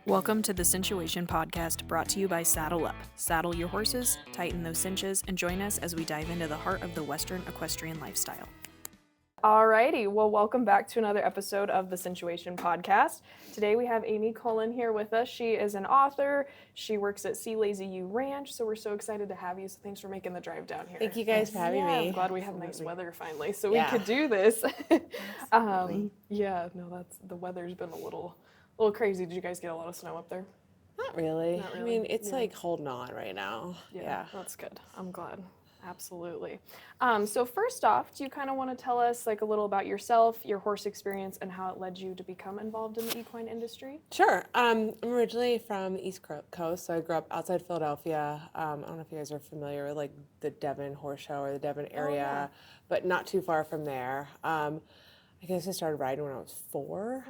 Welcome to the Cinchuation Podcast, brought to you by Saddle Up. Saddle your horses, tighten those cinches, and join us as we dive into the heart of the Western equestrian lifestyle. Alrighty, well, welcome back to another episode of the Cinchuation Podcast. Today we have Ami Cullen here with us. She is an author. She works at Sea Lazy U Ranch, so we're so excited to have you. So thanks for making the drive down here. Thank you guys for having me. I'm glad we have nice weather finally, so we could do this. The weather's been a little crazy. Did you guys get a lot of snow up there? Not really. I mean, it's like holding on right now. Yeah, that's good. I'm glad. Absolutely. So first off, do you kind of want to tell us like a little about yourself, your horse experience, and how it led you to become involved in the equine industry? Sure. I'm originally from the East Coast, so I grew up outside Philadelphia. I don't know if you guys are familiar with like the Devon Horse Show or the Devon area, but not too far from there. I guess I started riding when I was 4,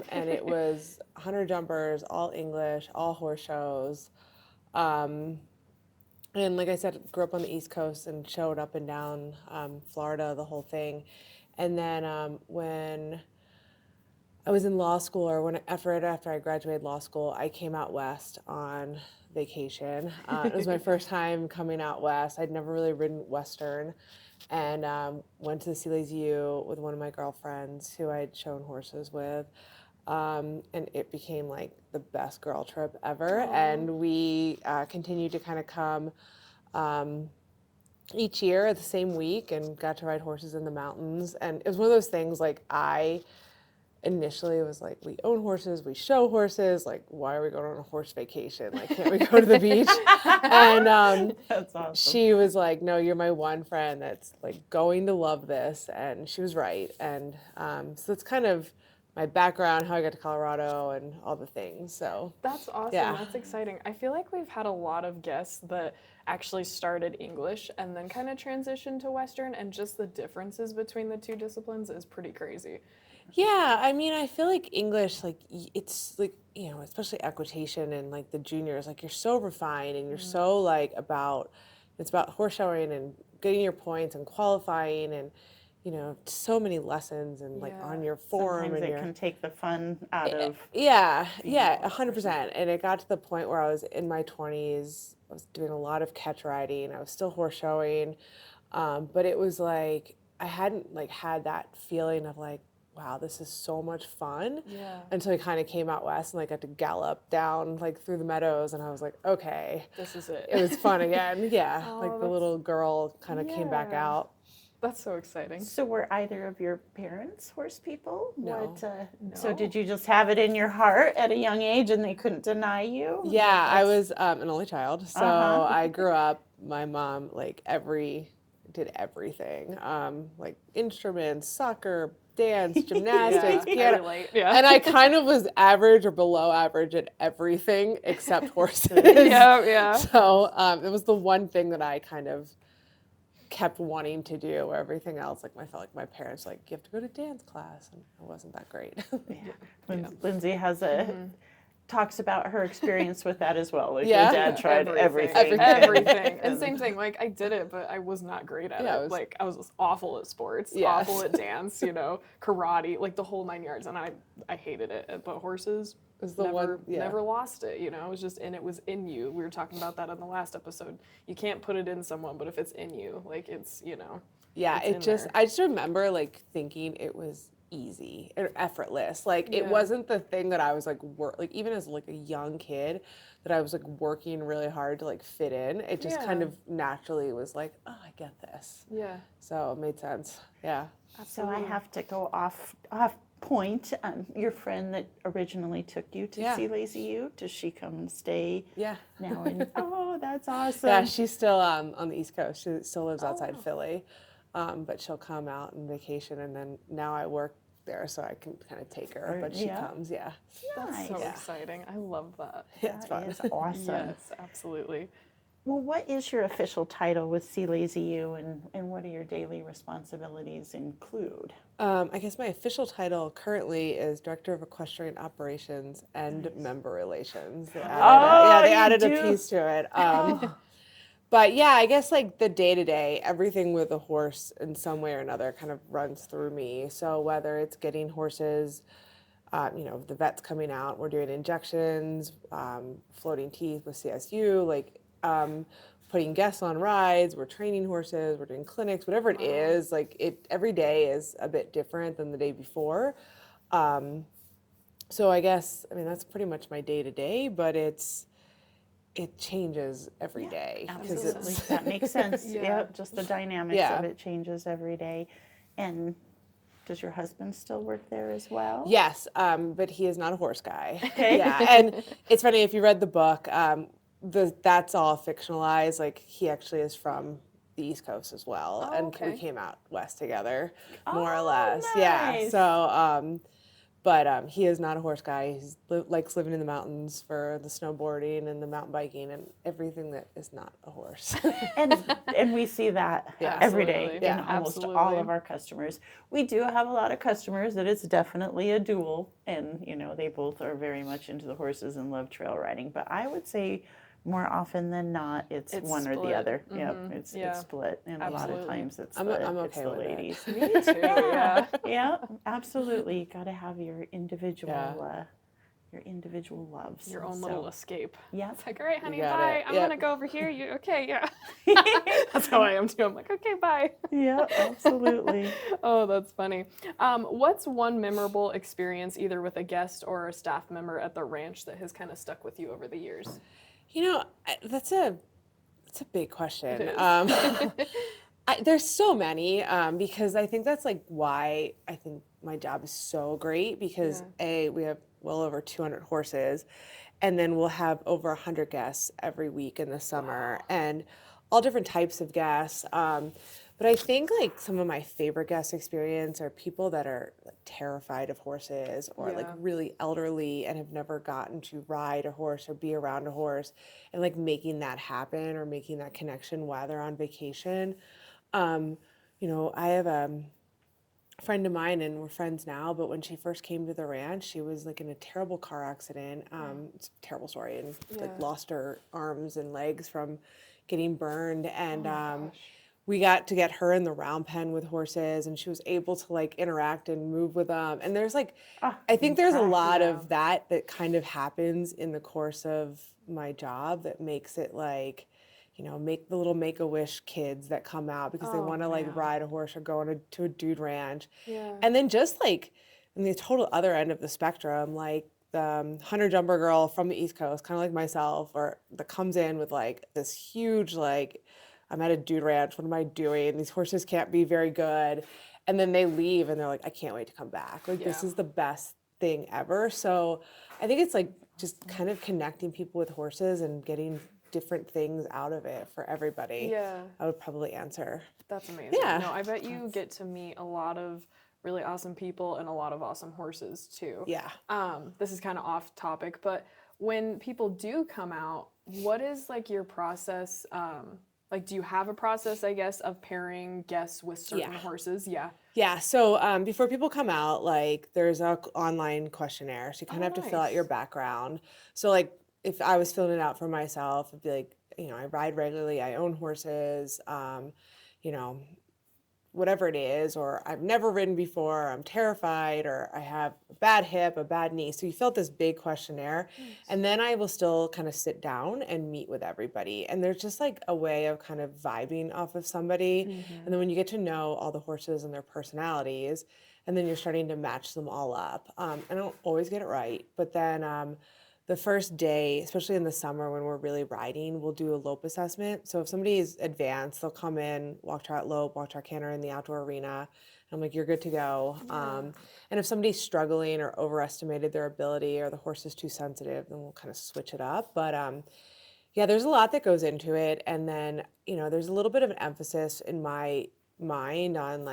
and it was 100 jumpers, all English, all horse shows. And like I said, grew up on the East Coast and showed up and down Florida, the whole thing. And then when I was in law school, or after I graduated law school, I came out west on vacation. It was my first time coming out west. I'd never really ridden Western, and went to the Sea Lazy U with one of my girlfriends who I'd shown horses with. And it became like the best girl trip ever. And we continued to kind of come each year at the same week and got to ride horses in the mountains. And it was one of those things, like, I initially was like, we own horses, we show horses, like, why are we going on a horse vacation? Like, can't we go to the beach? And That's awesome. she was like, no, you're my one friend that's like going to love this. And she was right. And so that's kind of my background, how I got to Colorado, and all the things. So that's awesome. Yeah. That's exciting. I feel like we've had a lot of guests that actually started English and then kind of transitioned to Western, and just the differences between the two disciplines is pretty crazy. Yeah, I mean, I feel like English, like, it's like, you know, especially equitation and like the juniors, like, you're so refined and you're so like it's about horse showing and getting your points and qualifying and, you know, so many lessons and like on your form. Sometimes and it can take the fun out of 100%. And it got to the point where I was in my 20s, I was doing a lot of catch riding, I was still horse showing, but it was like I hadn't like had that feeling of like, wow, this is so much fun, until I kind of came out west and like got to gallop down like through the meadows, and I was like, okay, this is it. It was fun again. Like the little girl kind of came back out. That's so exciting. So were either of your parents horse people? No. So did you just have it in your heart at a young age and they couldn't deny you? Yeah, I was an only child, so I grew up, my mom did everything, like instruments, soccer, dance, gymnastics, piano. And I kind of was average or below average at everything except horses. So it was the one thing that I kind of kept wanting to do, where everything else, like, I felt like my parents like, you have to go to dance class, and it wasn't that great. Lindsay has talks about her experience with that as well. Like, your dad tried everything. And same thing, like, I did it, but I was not great at it. Like, I was awful at sports, awful at dance, you know, karate, like the whole 9 yards, and I hated it. But horses, was the never lost it, you know. It was just, and it was in you. We were talking about that on the last episode. You can't put it in someone, but if it's in you, like, it's, you know. Yeah, I just remember like thinking it was easy or effortless. Like, it wasn't the thing that I was like like even as like a young kid that I was like working really hard to like fit in. It just kind of naturally was like, oh, I get this. Yeah. So it made sense. Yeah. Absolutely. So I have to go off point. Your friend that originally took you to Sea Lazy U, does she come and stay now? Oh, that's awesome. Yeah, she's still on the East Coast. She still lives outside Philly, but she'll come out on vacation, and then now I work there, so I can kind of take her, but she comes, That's so exciting. I love that. It's fun. It's awesome. Yes, absolutely. Well, what is your official title with Sea Lazy U, and what do your daily responsibilities include? I guess my official title currently is Director of Equestrian Operations and Member Relations. They added a piece to it. But yeah, I guess like the day-to-day, everything with a horse in some way or another kind of runs through me. So whether it's getting horses The vet's coming out, we're doing injections, floating teeth with CSU, like putting guests on rides, we're training horses, we're doing clinics, whatever it is, every day is a bit different than the day before. So I guess, that's pretty much my day to day, but it changes every day. Absolutely, that makes sense. Yep, just the dynamics of it changes every day. And does your husband still work there as well? Yes, but he is not a horse guy. Okay. Yeah, and it's funny, if you read the book, that's all fictionalized. Like, he actually is from the East Coast as well, and we came out west together, more or less. Nice. Yeah. So, but he is not a horse guy. He likes living in the mountains for the snowboarding and the mountain biking and everything that is not a horse. and we see that every day in almost all of our customers. We do have a lot of customers that it's definitely a duel, and they both are very much into the horses and love trail riding. But I would say more often than not, it's one split. or the other. Mm-hmm. Yep, it's split, and a lot of times it's I'm okay the with ladies. It. Me too. Yeah, absolutely. You got to have your individual loves. Your own little escape. Yeah. It's like, all right, honey, bye. I'm gonna go over here. You okay? Yeah. That's how I am too. I'm like, okay, bye. Yeah, absolutely. Oh, that's funny. What's one memorable experience, either with a guest or a staff member at the ranch, that has kind of stuck with you over the years? That's a big question. There's so many, because I think that's why I think my job is so great, because we have well over 200 horses, and then we'll have over 100 guests every week in the summer, and all different types of guests. But I think some of my favorite guest experience are people that are terrified of horses, or really elderly and have never gotten to ride a horse or be around a horse, and making that happen or making that connection while they're on vacation. I have a friend of mine, and we're friends now, but when she first came to the ranch, she was in a terrible car accident. It's a terrible story, and lost her arms and legs from getting burned, and we got to get her in the round pen with horses, and she was able to interact and move with them. And there's I think there's a lot of that kind of happens in the course of my job that makes it make the little Make-A-Wish kids that come out because they want to ride a horse or go to a dude ranch. Yeah. And then just in the total other end of the spectrum, the hunter jumper girl from the East Coast, kind of like myself, or that comes in with this huge I'm at a dude ranch, what am I doing? These horses can't be very good. And then they leave and they're like, I can't wait to come back. This is the best thing ever. So I think it's just kind of connecting people with horses and getting different things out of it for everybody. Yeah. I would probably answer. That's amazing. Yeah. No, I bet you get to meet a lot of really awesome people and a lot of awesome horses too. Yeah. This is kind of off topic, but when people do come out, what is your process? Do you have a process, I guess, of pairing guests with certain horses? Yeah. Yeah. So before people come out, there's an online questionnaire. So you kind of have to fill out your background. So if I was filling it out for myself, it'd be I ride regularly, I own horses, whatever it is, or I've never ridden before, I'm terrified, or I have a bad hip, a bad knee. So you fill out this big questionnaire, and then I will still kind of sit down and meet with everybody. And there's just a way of kind of vibing off of somebody. Mm-hmm. And then when you get to know all the horses and their personalities, and then you're starting to match them all up. I don't always get it right, but then the first day, especially in the summer when we're really riding, we'll do a lope assessment. So if somebody is advanced, they'll come in, walk trot lope, walk trot canter in the outdoor arena. I'm like, you're good to go. Yeah. And if somebody's struggling or overestimated their ability, or the horse is too sensitive, then we'll kind of switch it up. But there's a lot that goes into it. And then, there's a little bit of an emphasis in my mind on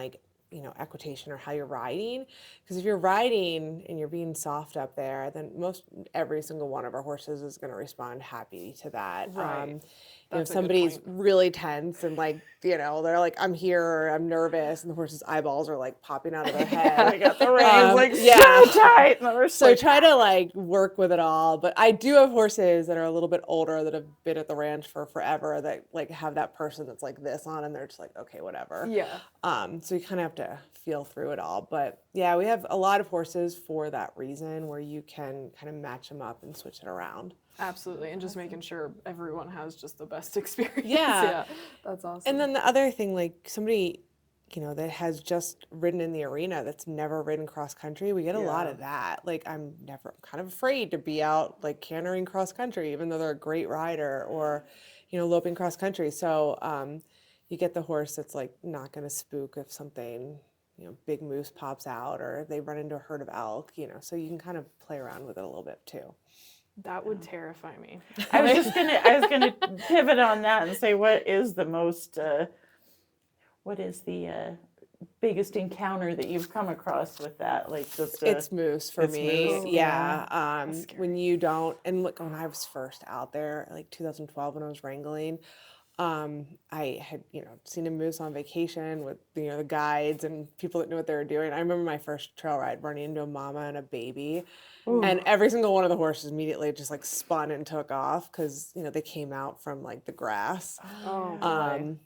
equitation, or how you're riding. Because if you're riding and you're being soft up there, then every single one of our horses is going to respond happy to that. Right. If somebody's really tense and they're like, I'm here, or I'm nervous, and the horse's eyeballs are popping out of their head. They got the reins so tight. So try to work with it all. But I do have horses that are a little bit older that have been at the ranch for forever that have that person that's this on, and they're just okay, whatever. Yeah. So you kind of have to feel through it all. But yeah, we have a lot of horses for that reason, where you can kind of match them up and switch it around. Absolutely, and just making sure everyone has just the best experience. Yeah. That's awesome. And then the other thing, like somebody, that has just ridden in the arena that's never ridden cross country, we get a lot of that. Like I'm kind of afraid to be out like cantering cross country, even though they're a great rider, or, loping cross country. So you get the horse that's like not going to spook if something, big moose pops out or they run into a herd of elk, so you can kind of play around with it a little bit too. That would terrify me. I was gonna pivot on that and say, what is the biggest encounter that you've come across with that? Like it's moose for me. Moose. Yeah. When you don't, and look, when I was first out there, like 2012 when I was wrangling, I had, seen a moose on vacation with, the guides and people that knew what they were doing. I remember my first trail ride running into a mama and a baby. Ooh. And every single one of the horses immediately just like spun and took off because, they came out from like the grass. And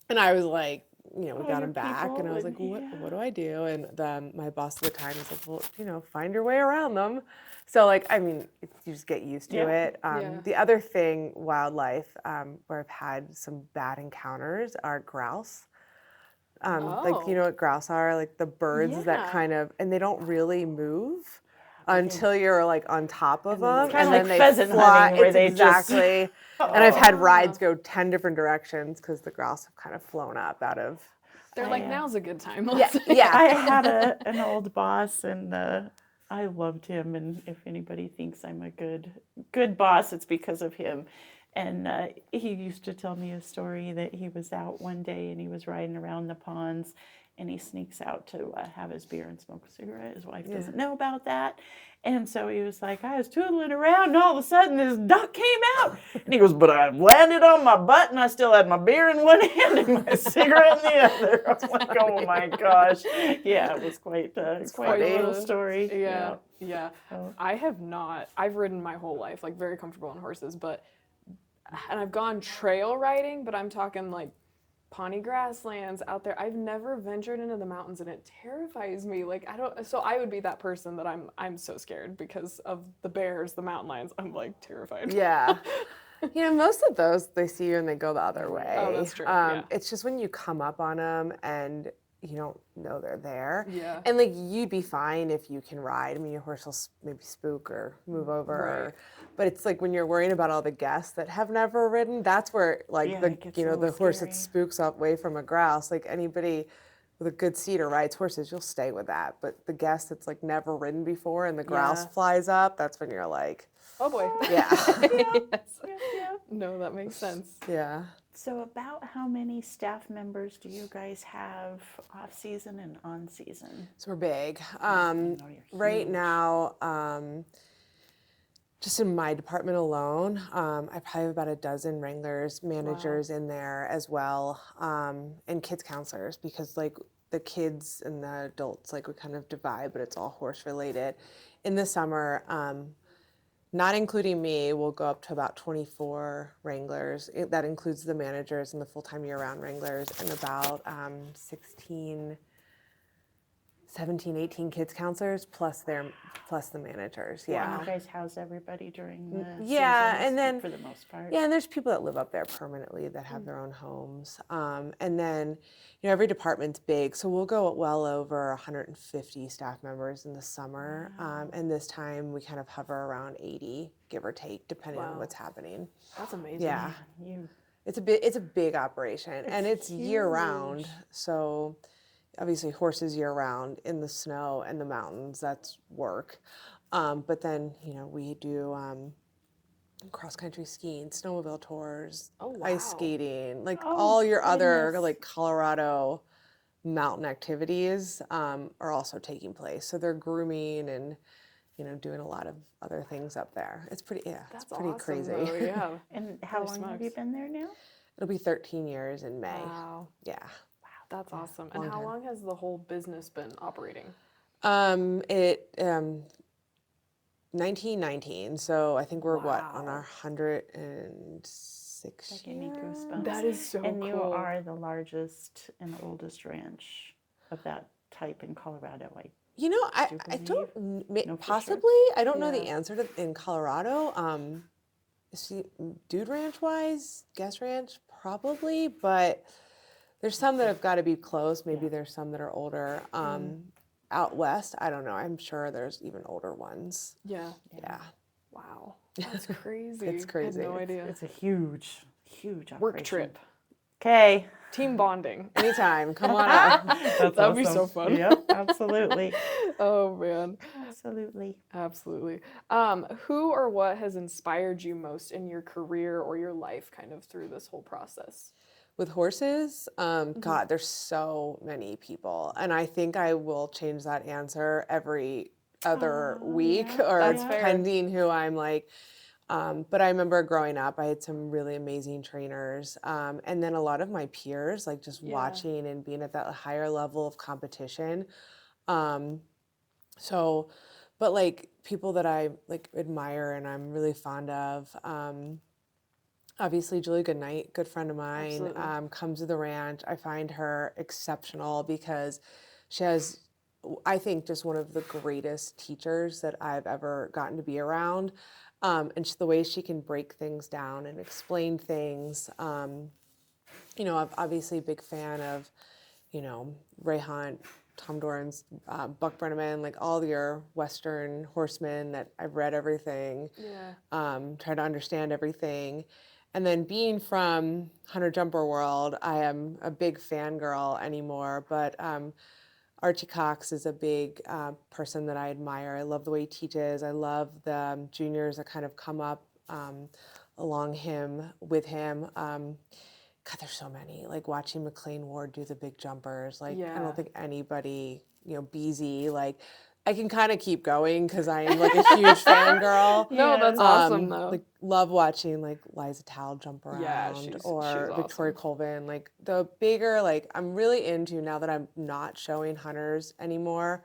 I was like, we got him back, and I was like, what do I do? And my boss at the time was like, well, find your way around them. So like, I mean, you just get used to it. The other thing, wildlife, where I've had some bad encounters are grouse. Like, what grouse are? Like the birds that kind of, and they don't really move until you're like on top of them, and then like they fly. Where they exactly. And I've had rides go 10 different directions because the grouse have kind of flown up out of. They're like, now's a good time. Yeah. I had an old boss, and I loved him. And if anybody thinks I'm a good boss, it's because of him. And he used to tell me a story that he was out one day and he was riding around the ponds, and he sneaks out to have his beer and smoke a cigarette. His wife doesn't know about that. And so he was like, I was tootling around, and all of a sudden this duck came out. And he goes, but I landed on my butt, and I still had my beer in one hand and my cigarette in the other. I was like, oh my gosh. Yeah, it was quite a little story. Yeah. I've ridden my whole life, like very comfortable on horses, and I've gone trail riding, but I'm talking like Pawnee grasslands out there. I've never ventured into the mountains, and it terrifies me. Like so I would be that person that I'm so scared because of the bears, the mountain lions. I'm like terrified. Yeah. Most of those, they see you and they go the other way. Oh, that's true. It's just when you come up on them and you don't know they're there. Yeah. And like you'd be fine if you can ride. I mean, your horse will maybe spook or move over. But it's like when you're worrying about all the guests that have never ridden, that's where like the horse that spooks away from a grouse, like anybody with a good seat or rides horses, you'll stay with that. But the guest that's like never ridden before and the grouse flies up, that's when you're like, oh boy. Yeah. No, that makes sense. Yeah. So about how many staff members do you guys have off season and on season? So we're big. Right now, just in my department alone, I probably have about a dozen wranglers, managers in there as well, and kids counselors, because like the kids and the adults, like we kind of divide, but it's all horse related. In the summer, not including me, we'll go up to about 24 wranglers. That includes the managers and the full-time year-round wranglers, and about 17, 18 kids counselors plus the managers. Yeah. Wow. You guys house everybody during the and then for the most part. Yeah, and there's people that live up there permanently that have their own homes. And then, every department's big, so we'll go well over 150 staff members in the summer. Wow. And this time we kind of hover around 80, give or take, depending on what's happening. That's amazing. Yeah. It's a big operation, and it's year round. So obviously horses year round in the snow and the mountains, that's work. But then, we do cross-country skiing, snowmobile tours, ice skating, like all your other like Colorado mountain activities are also taking place. So they're grooming and, doing a lot of other things up there. It's pretty, it's pretty awesome, crazy. Though, yeah. And how long have you been there now? It'll be 13 years in May. Wow. Yeah. That's awesome. And how long has the whole business been operating? 1919. So I think we're on our 106th That gave me goosebumps. That is so cool. And you are the largest and oldest ranch of that type in Colorado. I don't, possibly, sure? I don't know the answer to in Colorado. Dude ranch wise, guest ranch, probably, but there's some that have got to be close. Maybe there's some that are older. Out west, I don't know. I'm sure there's even older ones. Yeah. Wow. That's crazy. It's crazy. I had no idea. It's a huge operation. Work trip. Okay. Team bonding. Anytime. Come on up. That'd awesome. Be so fun. Yep, absolutely. Oh, man. Absolutely. Who or what has inspired you most in your career or your life kind of through this whole process? With horses, God, there's so many people. And I think I will change that answer every other week or depending who I'm like. But I remember growing up, I had some really amazing trainers. And then a lot of my peers, like just watching and being at that higher level of competition. But like people that I like admire and I'm really fond of, obviously Julie Goodnight, good friend of mine, comes to the ranch. I find her exceptional because she has, I think, just one of the greatest teachers that I've ever gotten to be around. And the way she can break things down and explain things. I'm obviously a big fan of, Ray Hunt, Tom Doran's, Buck Brenneman, like all your Western horsemen that I've read everything, try to understand everything. And then being from Hunter Jumper World, I am a big fangirl anymore, but Archie Cox is a big person that I admire. I love the way he teaches. I love the juniors that kind of come up with him. God, there's so many. Like watching McLean Ward do the big jumpers. Like I don't think anybody, Beezy, like I can kind of keep going because I am like a huge fangirl. No, that's awesome though. Like love watching like Liza Tal jump around she's Victoria awesome. Colvin. Like the bigger, like I'm really into now that I'm not showing hunters anymore.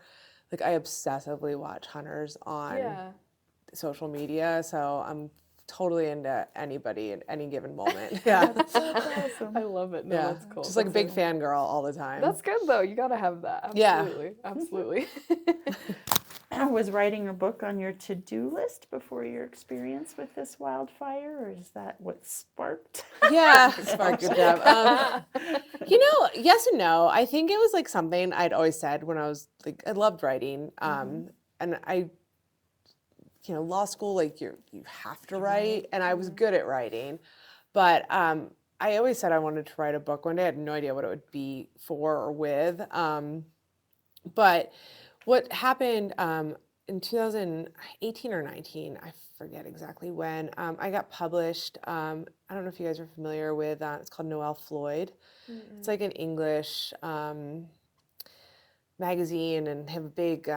Like I obsessively watch hunters on social media. So I'm totally into anybody at any given moment. Yeah. That's awesome. I love it. No, that's cool. Just like a big fangirl all the time. That's good though. You gotta have that. Absolutely. Absolutely. Was writing a book on your to-do list before your experience with this wildfire, or is that what sparked? Yeah, sparked. Good job. Yes and no. I think it was like something I'd always said when I was like, I loved writing. And I, law school, like you have to write, and I was good at writing, but I always said I wanted to write a book one day. I had no idea what it would be for or with. But what happened in 2018 or 19, I forget exactly when, I got published. I don't know if you guys are familiar with, it's called Noelle Floyd. It's like an English magazine and have a big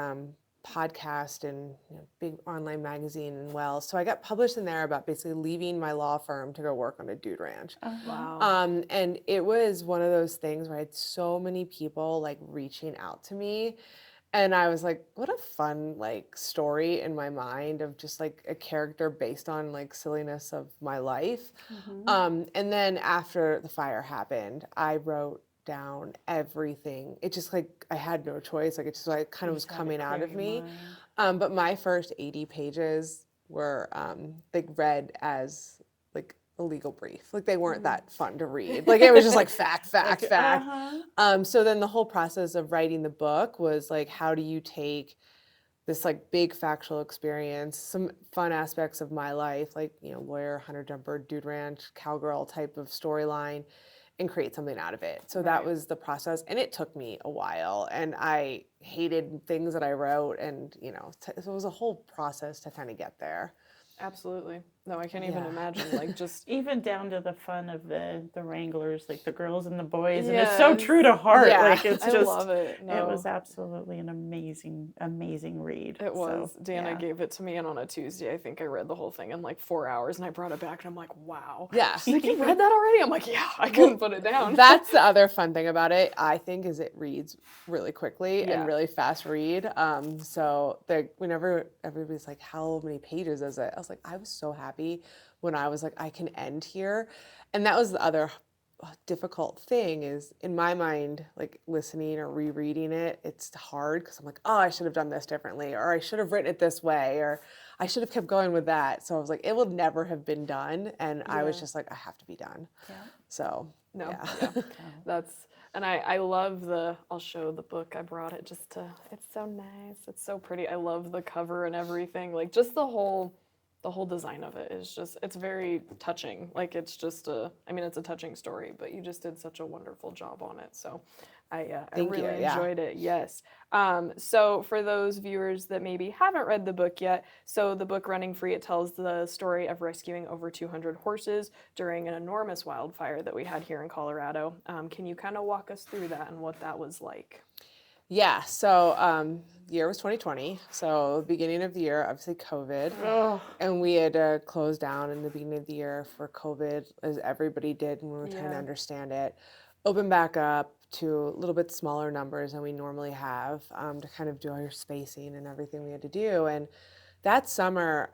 podcast and big online magazine in Wells. So I got published in there about basically leaving my law firm to go work on a dude ranch. Wow. And it was one of those things where I had so many people like reaching out to me. And I was like, what a fun like story in my mind of just like a character based on like silliness of my life. And then after the fire happened, I wrote down everything. It just like I had no choice. Like it just like kind of was coming out of me. But my first 80 pages were like read as like a legal brief. Like they weren't that fun to read. Like it was just like fact. So then the whole process of writing the book was like, how do you take this like big factual experience, some fun aspects of my life, like, lawyer, hunter jumper, dude ranch, cowgirl type of storyline, and create something out of it. So that was the process. And it took me a while. And I hated things that I wrote. And, so it was a whole process to kind of get there. Absolutely. No, I can't even imagine, like, just... Even down to the fun of the wranglers, like the girls and the boys, and it's so true to heart. Yeah. Like, it's I just... love it. No. It was absolutely an amazing read. It was. So, Dana gave it to me, and on a Tuesday, I think I read the whole thing in, like, 4 hours, and I brought it back, and I'm like, wow. Yeah. She's like, you read that already? I'm like, yeah, I couldn't put it down. That's the other fun thing about it, I think, is it reads really quickly and really fast read. So whenever everybody's like, how many pages is it? I was like, I was so happy when I was like, I can end here. And that was the other difficult thing is, in my mind, like listening or rereading it, it's hard because I'm like, oh, I should have done this differently, or I should have written it this way, or I should have kept going with that. So I was like, it would never have been done. And I was just like, I have to be done. Yeah. So, No, yeah. That's, and I love I'll show the book. I brought it it's so nice. It's so pretty. I love the cover and everything. Like just the whole design of it is just, it's very touching. Like it's just it's a touching story, but you just did such a wonderful job on it. So I really enjoyed it. Yes. So for those viewers that maybe haven't read the book yet, so the book Running Free, it tells the story of rescuing over 200 horses during an enormous wildfire that we had here in Colorado. Can you kind of walk us through that and what that was like? Yeah, so the year was 2020, so beginning of the year, obviously COVID, and we had to close down in the beginning of the year for COVID, as everybody did, and we were trying to understand it. Open back up to a little bit smaller numbers than we normally have, to kind of do our spacing and everything we had to do. And that summer,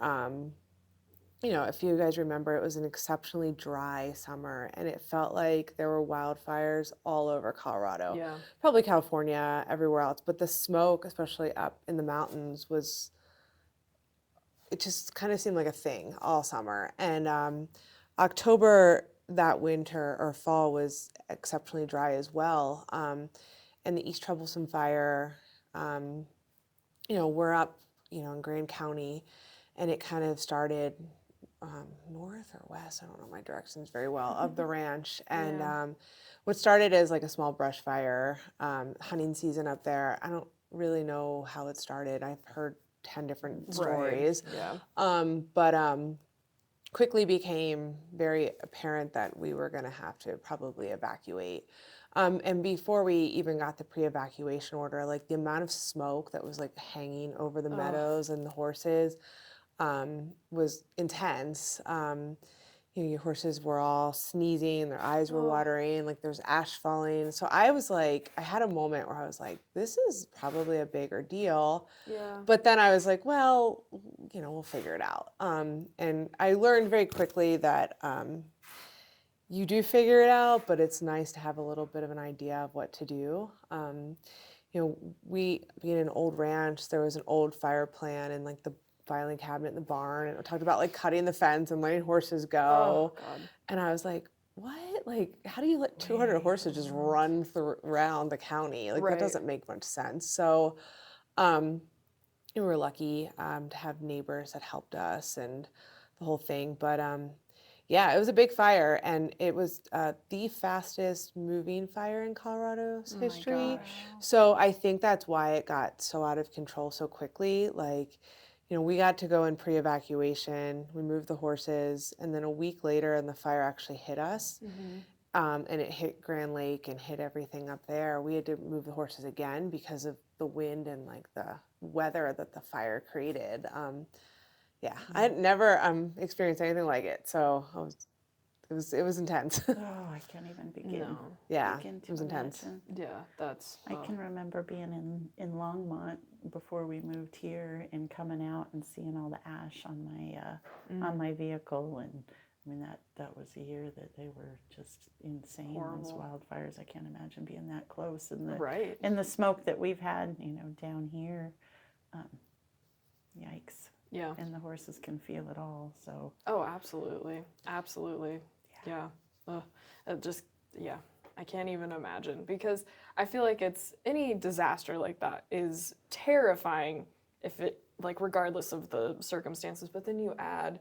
if you guys remember, it was an exceptionally dry summer, and it felt like there were wildfires all over Colorado. Yeah. Probably California, everywhere else. But the smoke, especially up in the mountains, it just kind of seemed like a thing all summer. And October that winter or fall was exceptionally dry as well. And the East Troublesome Fire, we're up, in Grand County, and it kind of started north or west, I don't know my directions very well, of the ranch. And what started as like a small brush fire, hunting season up there, I don't really know how it started. I've heard 10 different stories. Right. Yeah. But quickly became very apparent that we were going to have to probably evacuate. And before we even got the pre-evacuation order, like the amount of smoke that was like hanging over the meadows and the horses was intense. Your horses were all sneezing, their eyes were watering, like there's ash falling. So I was like, I had a moment where I was like, this is probably a bigger deal. Yeah. But then I was like, well, we'll figure it out. And I learned very quickly that you do figure it out, but it's nice to have a little bit of an idea of what to do. We, being an old ranch, there was an old fire plan and like the filing cabinet in the barn, and it talked about like cutting the fence and letting horses go. Oh, God. And I was like, what? Like, how do you let 200 horses just run around the county? Like, that doesn't make much sense. So we were lucky to have neighbors that helped us and the whole thing. But it was a big fire, and it was the fastest moving fire in Colorado's history. So I think that's why it got so out of control so quickly. Like, we got to go in pre-evacuation, we moved the horses, and then a week later, and the fire actually hit us. And it hit Grand Lake and hit everything up there. We had to move the horses again because of the wind and like the weather that the fire created. I had never experienced anything like it, so it was intense. Oh, I can't even begin. No. Yeah, begin it was intense. Yeah, that's. I can remember being in Longmont before we moved here and coming out and seeing all the ash on my vehicle, and I mean that was a year that they were just insane. Horrible. Those wildfires. I can't imagine being that close, and Right. and the smoke that we've had, down here. Yikes. Yeah. And the horses can feel it all. So. Oh, absolutely. Absolutely. Yeah. I can't even imagine, because I feel like any disaster like that is terrifying if it, like, regardless of the circumstances, but then you add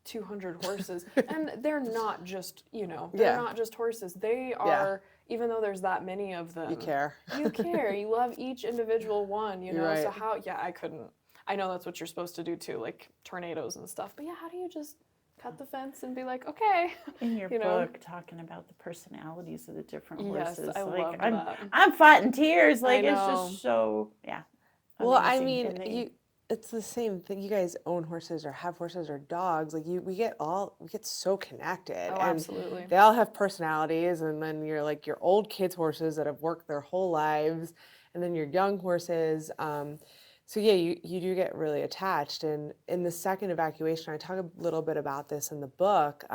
200 horses and they're not just, not just horses. They are, even though there's that many of them. You care. You love each individual one, You're right. So I couldn't. I know that's what you're supposed to do too, like tornadoes and stuff. But how do you just cut the fence and be like, okay? In your book, talking about the personalities of the different horses. Yes, I love that. I'm fighting tears. Like, it's just so, Well, I mean, it's the same thing. You guys own horses or have horses or dogs. Like we get so connected. Oh, and absolutely. They all have personalities, and then you're like your old kids' horses that have worked their whole lives, and then your young horses. So yeah, you do get really attached. And in the second evacuation, I talk a little bit about this in the book.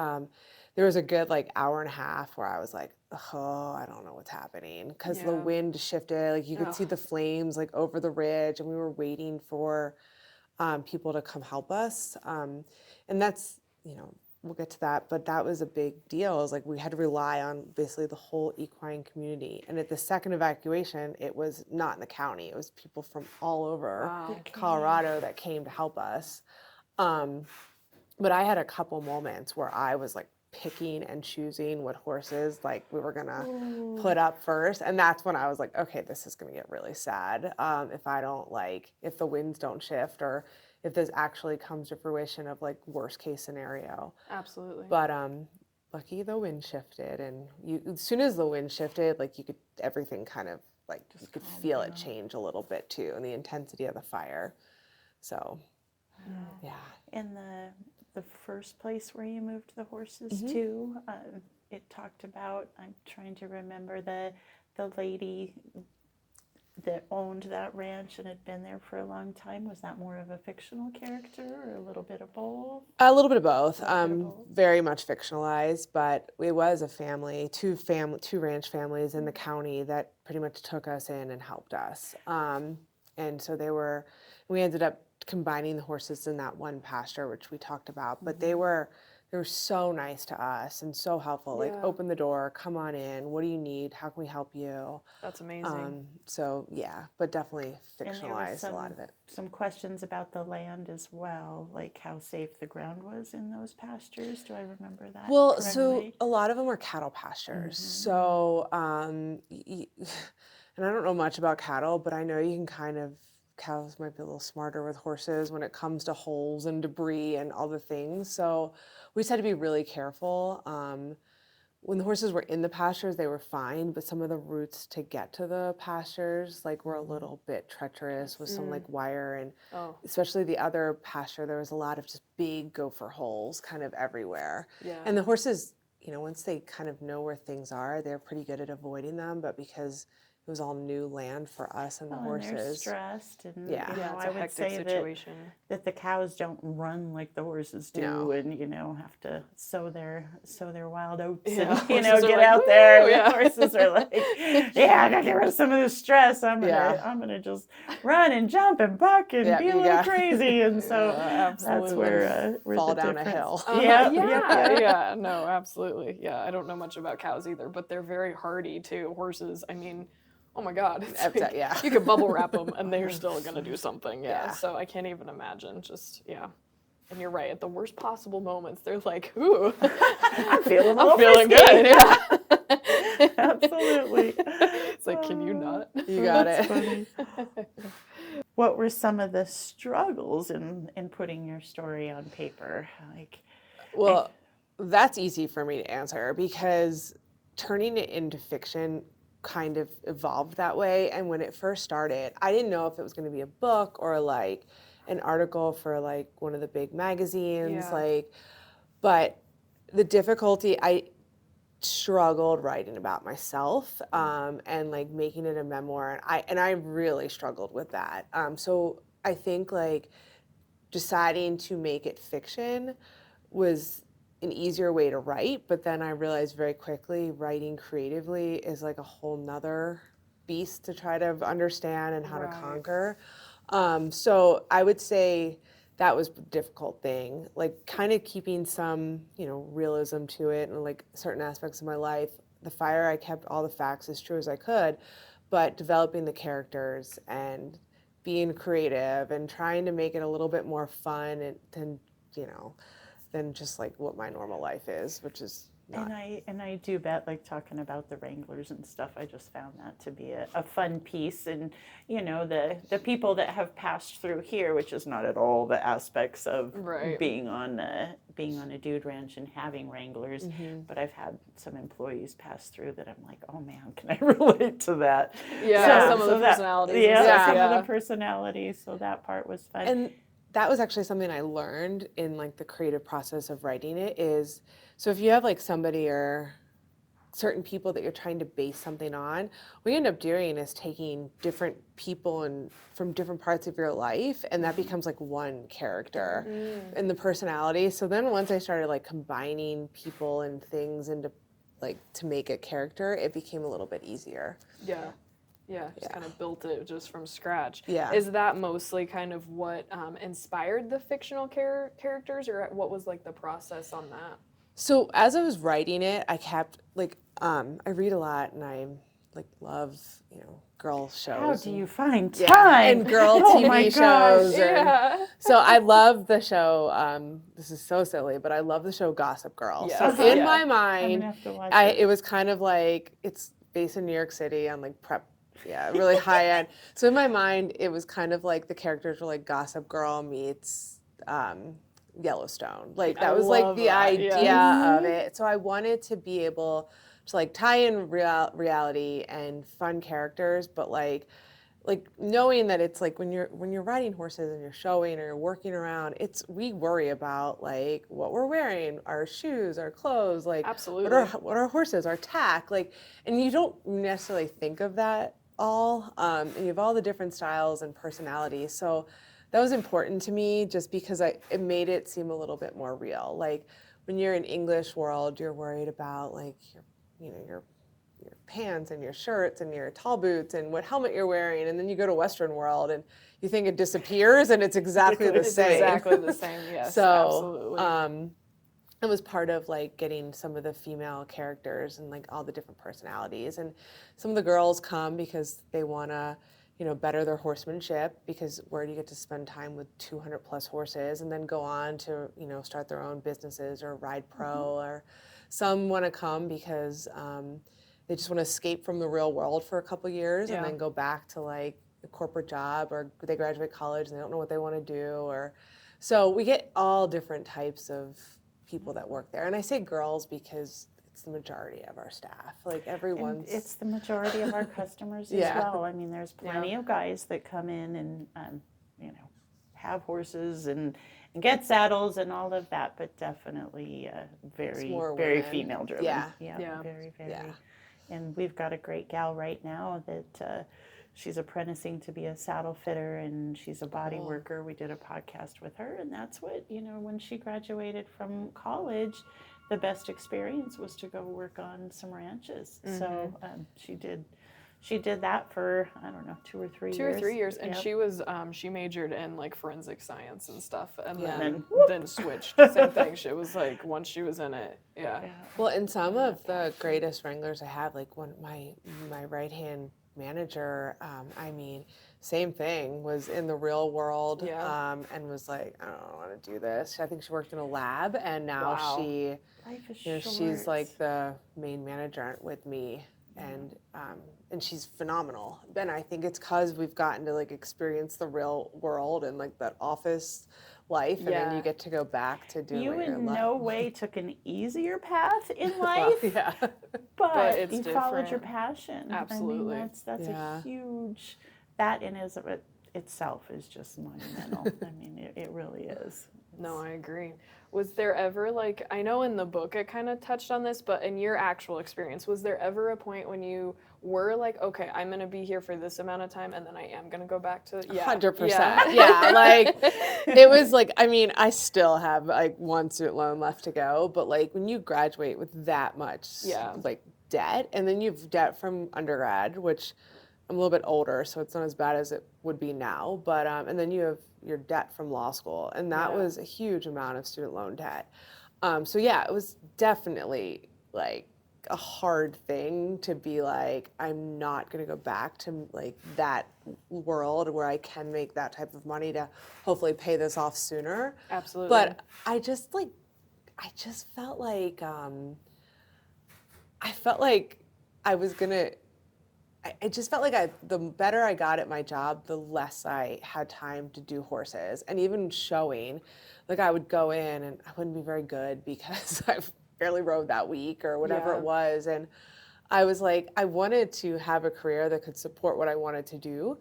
There was a good like hour and a half where I was like, oh, I don't know what's happening, because the wind shifted. Like you could see the flames like over the ridge, and we were waiting for people to come help us. And that's, we'll get to that, but that was a big deal. It was like we had to rely on basically the whole equine community. And at the second evacuation, it was not in the county. It was people from all over Colorado that came to help us. But I had a couple moments where I was like picking and choosing what horses like we were gonna put up first, and that's when I was like, okay, this is gonna get really sad if I don't if the winds don't shift, or if this actually comes to fruition of like worst case scenario. Absolutely. But lucky the wind shifted, and as soon as the wind shifted, like you could, everything kind of like you could feel it change a little bit too, and the intensity of the fire. So yeah. In the first place where you moved the horses to, it talked about, I'm trying to remember, the lady that owned that ranch and had been there for a long time. Was that more of a fictional character or a little bit of both? A little bit of both. Very much fictionalized, but it was a family, two ranch families in the county that pretty much took us in and helped us. And so we ended up combining the horses in that one pasture, which we talked about, but they were so nice to us and so helpful. Like, open the door, come on in, what do you need, how can we help you? That's amazing. So yeah, but definitely fictionalized a lot of it. Some questions about the land as well, like how safe the ground was in those pastures. Do I remember that Well, correctly? so a lot of them were cattle pastures. So and I don't know much about cattle, but I know you can cows might be a little smarter with horses when it comes to holes and debris and all the things. So we just had to be really careful. When the horses were in the pastures, they were fine, but some of the routes to get to the pastures were a little bit treacherous with some wire, and especially the other pasture, there was a lot of just big gopher holes kind of everywhere. Yeah. And the horses, once they kind of know where things are, they're pretty good at avoiding them, but because it was all new land for us and the horses. And they're stressed, and it's I a would hectic say situation. that the cows don't run like the horses do, and have to sow their wild oats, and get out there. And the horses are like, I gotta get rid of some of this stress. I'm gonna just run and jump and buck and be a little crazy, and so that's where fall the down difference. a hill. Yeah, no, absolutely. Yeah, I don't know much about cows either, but they're very hardy too. Horses, I mean, oh my God. You could bubble wrap them and they're still going to do something. Yeah. So I can't even imagine. And you're right. At the worst possible moments, they're like, ooh, I'm feeling good. Yeah. Absolutely. It's like, can you not? You got it. Funny. What were some of the struggles in putting your story on paper? Well, that's easy for me to answer, because turning it into fiction kind of evolved that way. And when it first started, I didn't know if it was going to be a book or an article for one of the big magazines. But the difficulty, I struggled writing about myself and making it a memoir, and I really struggled with that. So I think deciding to make it fiction was an easier way to write, but then I realized very quickly writing creatively is a whole nother beast to try to understand and how to conquer. So I would say that was a difficult thing, kind of keeping some, realism to it, and certain aspects of my life. The fire, I kept all the facts as true as I could, but developing the characters and being creative and trying to make it a little bit more fun than just what my normal life is, which is not. And I do bet, talking about the wranglers and stuff, I just found that to be a fun piece. And the people that have passed through here, which is not at all the aspects of being on a dude ranch and having wranglers, but I've had some employees pass through that I'm like, oh man, can I relate to that? Some of the personalities. Some of the personalities. So that part was fun. And that was actually something I learned in the creative process of writing it is, so if you have somebody or certain people that you're trying to base something on, what you end up doing is taking different people and from different parts of your life, and that becomes like one character in the personality. So then once I started like combining people and things into like to make a character, it became a little bit easier. Just kind of built it just from scratch. Yeah. Is that mostly kind of what inspired the fictional characters, or what was like the process on that? So as I was writing it, I kept like, I read a lot and I like love, girl shows. How do you find time? And girl TV shows. So I love the show, this is so silly, but I love the show Gossip Girl. Yes. So in my mind, I'm gonna have to watch it was kind of like, it's based in New York City on like prep. Really high end. So in my mind, it was kind of like the characters were like Gossip Girl meets Yellowstone. Like that was like the idea of it. So I wanted to be able to like tie in reality and fun characters, but like knowing that it's like when you're riding horses and you're showing or you're working around, we worry about like what we're wearing, our shoes, our clothes, like absolutely what our horses, our tack, like, and you don't necessarily think of that all, and you have all the different styles and personalities. So that was important to me just because it made it seem a little bit more real. Like when you're in English world, you're worried about like your pants and your shirts and your tall boots and what helmet you're wearing, and then you go to Western world and you think it disappears and it's exactly the same. Exactly the same, yes. So absolutely. It was part of like getting some of the female characters and like all the different personalities, and some of the girls come because they want to better their horsemanship, because where do you get to spend time with 200 plus horses and then go on to start their own businesses or ride pro, or some want to come because they just want to escape from the real world for a couple years and then go back to like a corporate job, or they graduate college and they don't know what they want to do, or so we get all different types of people that work there. And I say girls because it's the majority of our staff. Like everyone's. And it's the majority of our customers as well. I mean, there's plenty of guys that come in and have horses and get saddles and all of that, but definitely very female driven. Very. And we've got a great gal right now that she's apprenticing to be a saddle fitter, and she's a body worker. We did a podcast with her, and that's what, when she graduated from college, the best experience was to go work on some ranches. So she did that for, I don't know, 2 or 3 years. 2 or 3 years, and she was she majored in like forensic science and stuff, and then switched. Same thing. She was like, once she was in it, Well, and some of the greatest wranglers I had, like my right hand manager, same thing, was in the real world, and was like, I don't want to do this. I think she worked in a lab, and now she's like the main manager with me, and she's phenomenal. And I think it's because we've gotten to like experience the real world and like that office life, and then you get to go back to doing what you love. You in no way took an easier path in life, but you followed your passion. Absolutely. I mean, that's a huge, that in itself is just monumental. I mean, it really is. No, I agree. Was there ever, like, I know in the book it kind of touched on this, but in your actual experience, was there ever a point when you were like, okay, I'm going to be here for this amount of time and then I am going to go back to, 100%. Yeah, like, it was like, I mean, I still have like one student loan left to go, but like when you graduate with that much like debt, and then you've debt from undergrad, which I'm a little bit older, so it's not as bad as it would be now, but and then you have your debt from law school, and that was a huge amount of student loan debt. So it was definitely like a hard thing to be like, I'm not going to go back to like that world where I can make that type of money to hopefully pay this off sooner. Absolutely. But I just felt like I just felt like the better I got at my job, the less I had time to do horses. And even showing, like I would go in and I wouldn't be very good because I barely rode that week or whatever it was. And I was like, I wanted to have a career that could support what I wanted to do.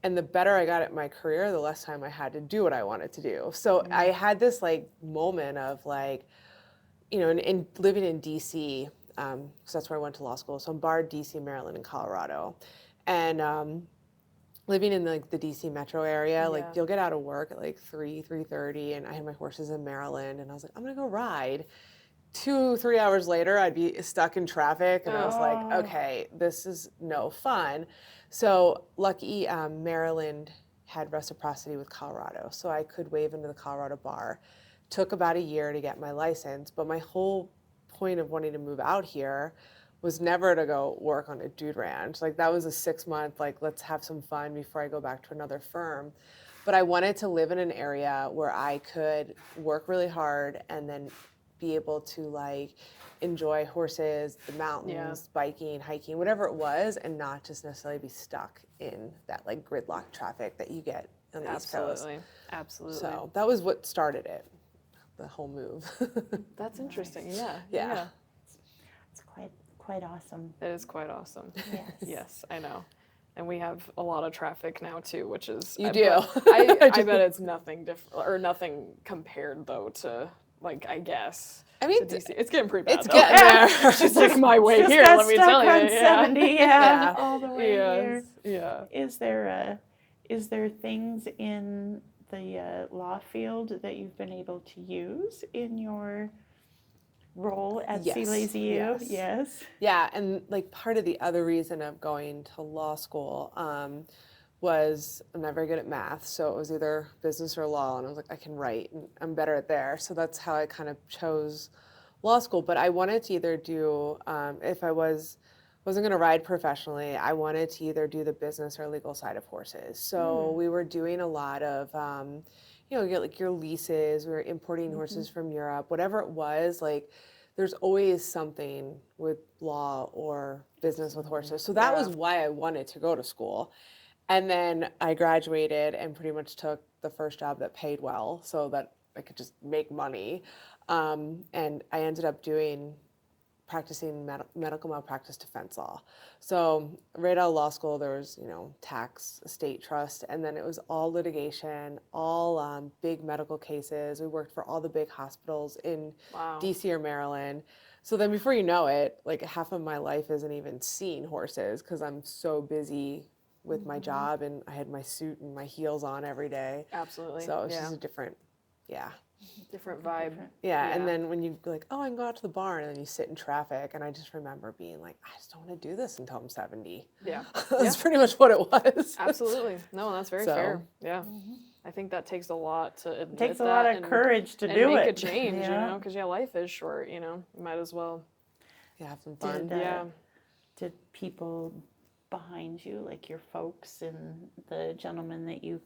And the better I got at my career, the less time I had to do what I wanted to do. So I had this like moment of like, in living in DC, because that's where I went to law school. So I'm barred DC, Maryland, and Colorado. And living in the DC metro area, like you'll get out of work at like 3:30, and I had my horses in Maryland, and I was like, I'm gonna go ride. 2-3 hours later, I'd be stuck in traffic, and I was like, okay, this is no fun. So lucky Maryland had reciprocity with Colorado, so I could waive into the Colorado bar. Took about a year to get my license, but my whole point of wanting to move out here was never to go work on a dude ranch. Like that was a 6-month, like let's have some fun before I go back to another firm. But I wanted to live in an area where I could work really hard and then be able to like enjoy horses, the mountains, biking, hiking, whatever it was, and not just necessarily be stuck in that like gridlock traffic that you get on the East Coast. Absolutely. So that was what started it, the whole move. That's interesting. Yeah. It's quite awesome. It is quite awesome. Yes. Yes, I know. And we have a lot of traffic now too, which is You do. I bet it's nothing different or nothing compared though to like I guess. I mean, it's getting pretty bad. It's getting there. She's like my way just here. got Let me stuck tell you. on 70, all the way Yes. here. Yeah. Is there things in the law field that you've been able to use in your role at CLAZU? Yes. Yeah, and like part of the other reason of going to law school was I'm not very good at math, so it was either business or law, and I was like, I can write, and I'm better at there. So that's how I kind of chose law school. But I wanted to either do, if I wasn't going to ride professionally, I wanted to either do the business or legal side of horses. So we were doing a lot of, you get like your leases, we were importing horses from Europe, whatever it was, like there's always something with law or business with horses. So that was why I wanted to go to school. And then I graduated and pretty much took the first job that paid well so that I could just make money. And I ended up practicing medical malpractice defense law. So right out of law school, there was, tax, estate trust, and then it was all litigation, all big medical cases. We worked for all the big hospitals in DC or Maryland. So then before you know it, like half of my life isn't even seeing horses because I'm so busy with my job, and I had my suit and my heels on every day. Absolutely. So it's just a different vibe. Yeah, and then when you like, I can go out to the barn, and then you sit in traffic, and I just remember being like, I just don't want to do this until I'm 70. Yeah. That's pretty much what it was. Absolutely. No, that's very fair. Yeah. I think that takes a lot to admit takes a lot of courage to do make it. a change, because life is short, you might as well. Yeah, have some fun. Did people behind you, like your folks and the gentleman that your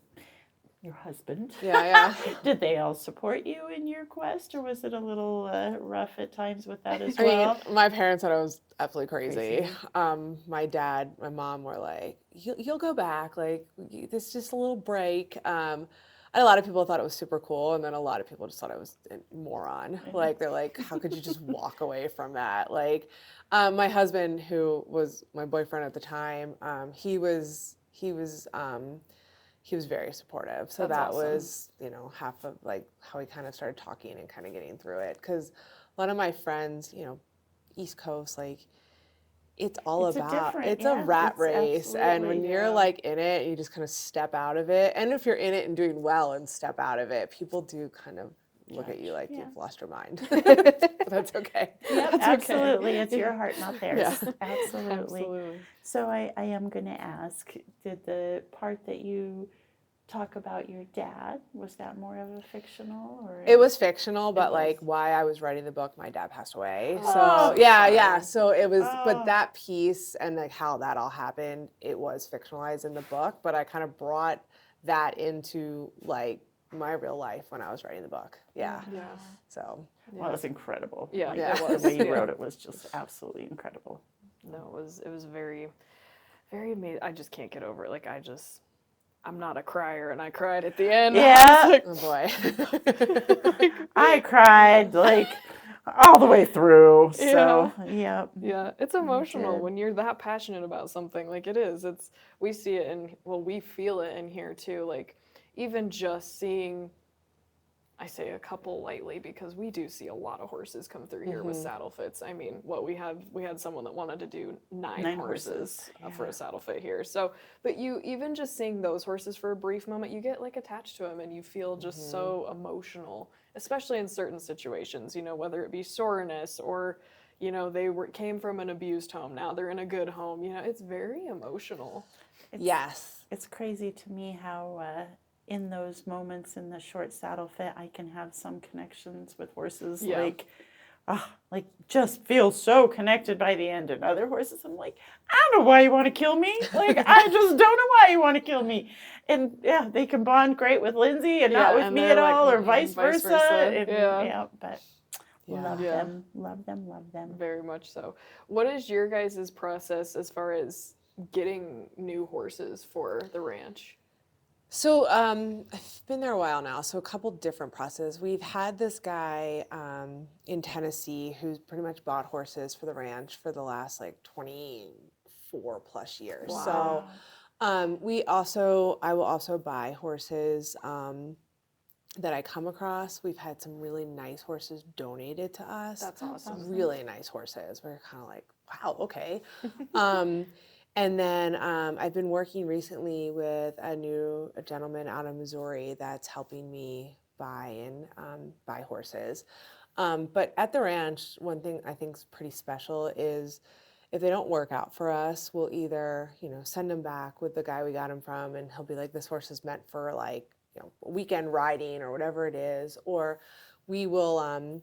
husband. Did they all support you in your quest, or was it a little rough at times with that as well? I mean, my parents thought I was absolutely crazy. My dad, my mom were like, you'll go back. Like, this is just a little break. And a lot of people thought it was super cool, and then a lot of people just thought I was a moron. Like, they're like, how could you just walk away from that? Like, my husband, who was my boyfriend at the time, he was very supportive. So that was, half of like how we kind of started talking and kind of getting through it. Because a lot of my friends, East Coast, like it's a rat race. And when you're like in it, you just kind of step out of it. And if you're in it and doing well and step out of it, people do kind of look at you like you've lost your mind. But that's okay. Yep, that's absolutely. Okay. It's your heart, not theirs. Yeah. Absolutely. So I am going to ask, did the part that you talk about your dad, was that more of a fictional? Or it was fictional, but like why I was writing the book, my dad passed away. So so it was, but that piece and like how that all happened, it was fictionalized in the book, but I kind of brought that into like my real life when I was writing the book. So well, it was incredible. It was. The way you wrote it was just absolutely incredible. No, it was very, very amazing. I just can't get over it. Like I'm not a crier, and I cried at the end. Yeah. Like, oh boy. I cried like all the way through. So yeah, it's emotional when you're that passionate about something. Like it is. We see it we feel it in here too. Like even just seeing I say a couple lightly because we do see a lot of horses come through here with saddle fits. I mean, we had someone that wanted to do nine horses for a saddle fit here. So, but you even just seeing those horses for a brief moment, you get like attached to them and you feel just so emotional, especially in certain situations, you know, whether it be soreness or, you know, came from an abused home. Now they're in a good home. You know, it's very emotional. It's crazy to me how in those moments in the short saddle fit, I can have some connections with horses like just feel so connected by the end. And other horses, I'm like, I don't know why you want to kill me. Like, I just don't know why you want to kill me. And they can bond great with Lindsay and not with me at all, or vice versa. And, but love them. Very much so. What is your guys' process as far as getting new horses for the ranch? So I've been there a while now, so a couple different processes. We've had this guy in Tennessee who's pretty much bought horses for the ranch for the last like 24 plus years. Wow. So I will also buy horses that I come across. We've had some really nice horses donated to us. That's awesome. Really nice horses. We're kind of like, wow, okay. And then I've been working recently with a gentleman out of Missouri that's helping me buy horses. But at the ranch, one thing I think is pretty special is if they don't work out for us, we'll either, you know, send them back with the guy we got them from, and he'll be like, this horse is meant for like, you know, weekend riding or whatever it is, or we will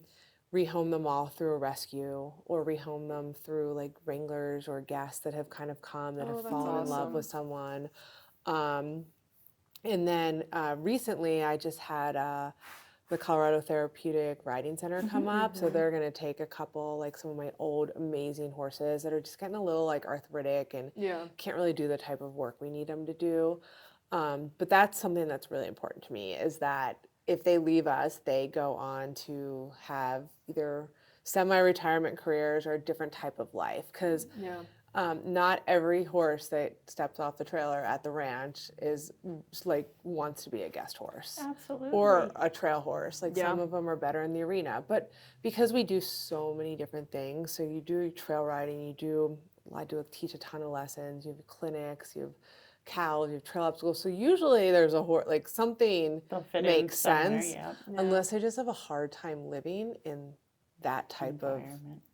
rehome them all through a rescue, or rehome them through like wranglers or guests that have kind of come that have fallen in love with someone. And then recently I just had the Colorado Therapeutic Riding Center come up. So they're going to take a couple, like some of my old amazing horses that are just getting a little like arthritic and can't really do the type of work we need them to do. But that's something that's really important to me, is that if they leave us, they go on to have either semi-retirement careers or a different type of life. Because not every horse that steps off the trailer at the ranch is like wants to be a guest horse. Absolutely. Or a trail horse. Like some of them are better in the arena. But because we do so many different things, so you do trail riding, I teach a ton of lessons, you have clinics, you have cows, you have trail obstacles. So usually there's a horse, like something makes sense, unless they just have a hard time living in that type of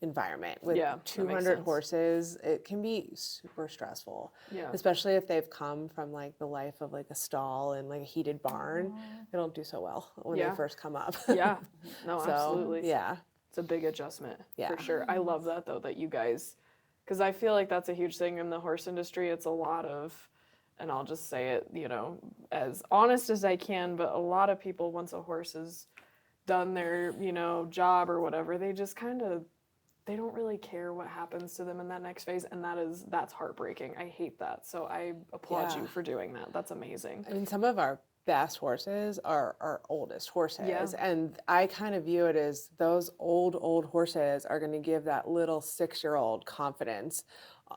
environment. With 200 horses, it can be super stressful, especially if they've come from like the life of like a stall and like a heated barn. They don't do so well when they first come up. Absolutely. It's a big adjustment for sure. I love that though, that you guys, because I feel like that's a huge thing in the horse industry. It's a lot of, and I'll just say it, you know, as honest as I can, but a lot of people, once a horse has done their, you know, job or whatever, they just they don't really care what happens to them in that next phase, and that's heartbreaking. I hate that. So I applaud you for doing that. That's amazing. I mean, some of our best horses are our oldest horses, and I kind of view it as those old horses are going to give that little 6-year-old confidence,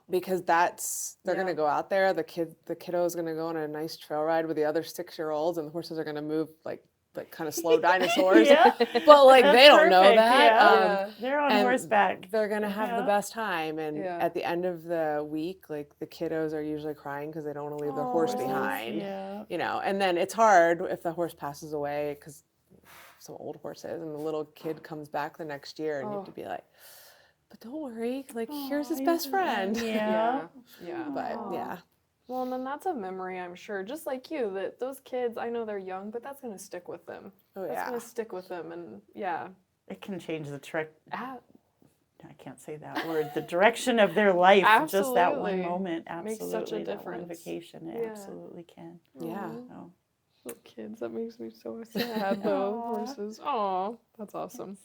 because they're going to go out there, the kiddo is going to go on a nice trail ride with the other 6-year-olds, and the horses are going to move like kind of slow dinosaurs. But like they don't know that. They're on horseback. They're going to have the best time, and at the end of the week, like the kiddos are usually crying because they don't want to leave their horse behind. You know, and then it's hard if the horse passes away, because some old horses, and the little kid comes back the next year, and you have to be like, but don't worry, like here's his best friend. But well, and then that's a memory, I'm sure, just like you, that those kids, I know they're young, but that's going to stick with them. That's going to stick with them, and it can change the I can't say that word. The direction of their life, just that one moment, absolutely. Makes such a difference. That one vacation, it absolutely can. Little kids, that makes me so sad, though. Horses. Aw, that's awesome.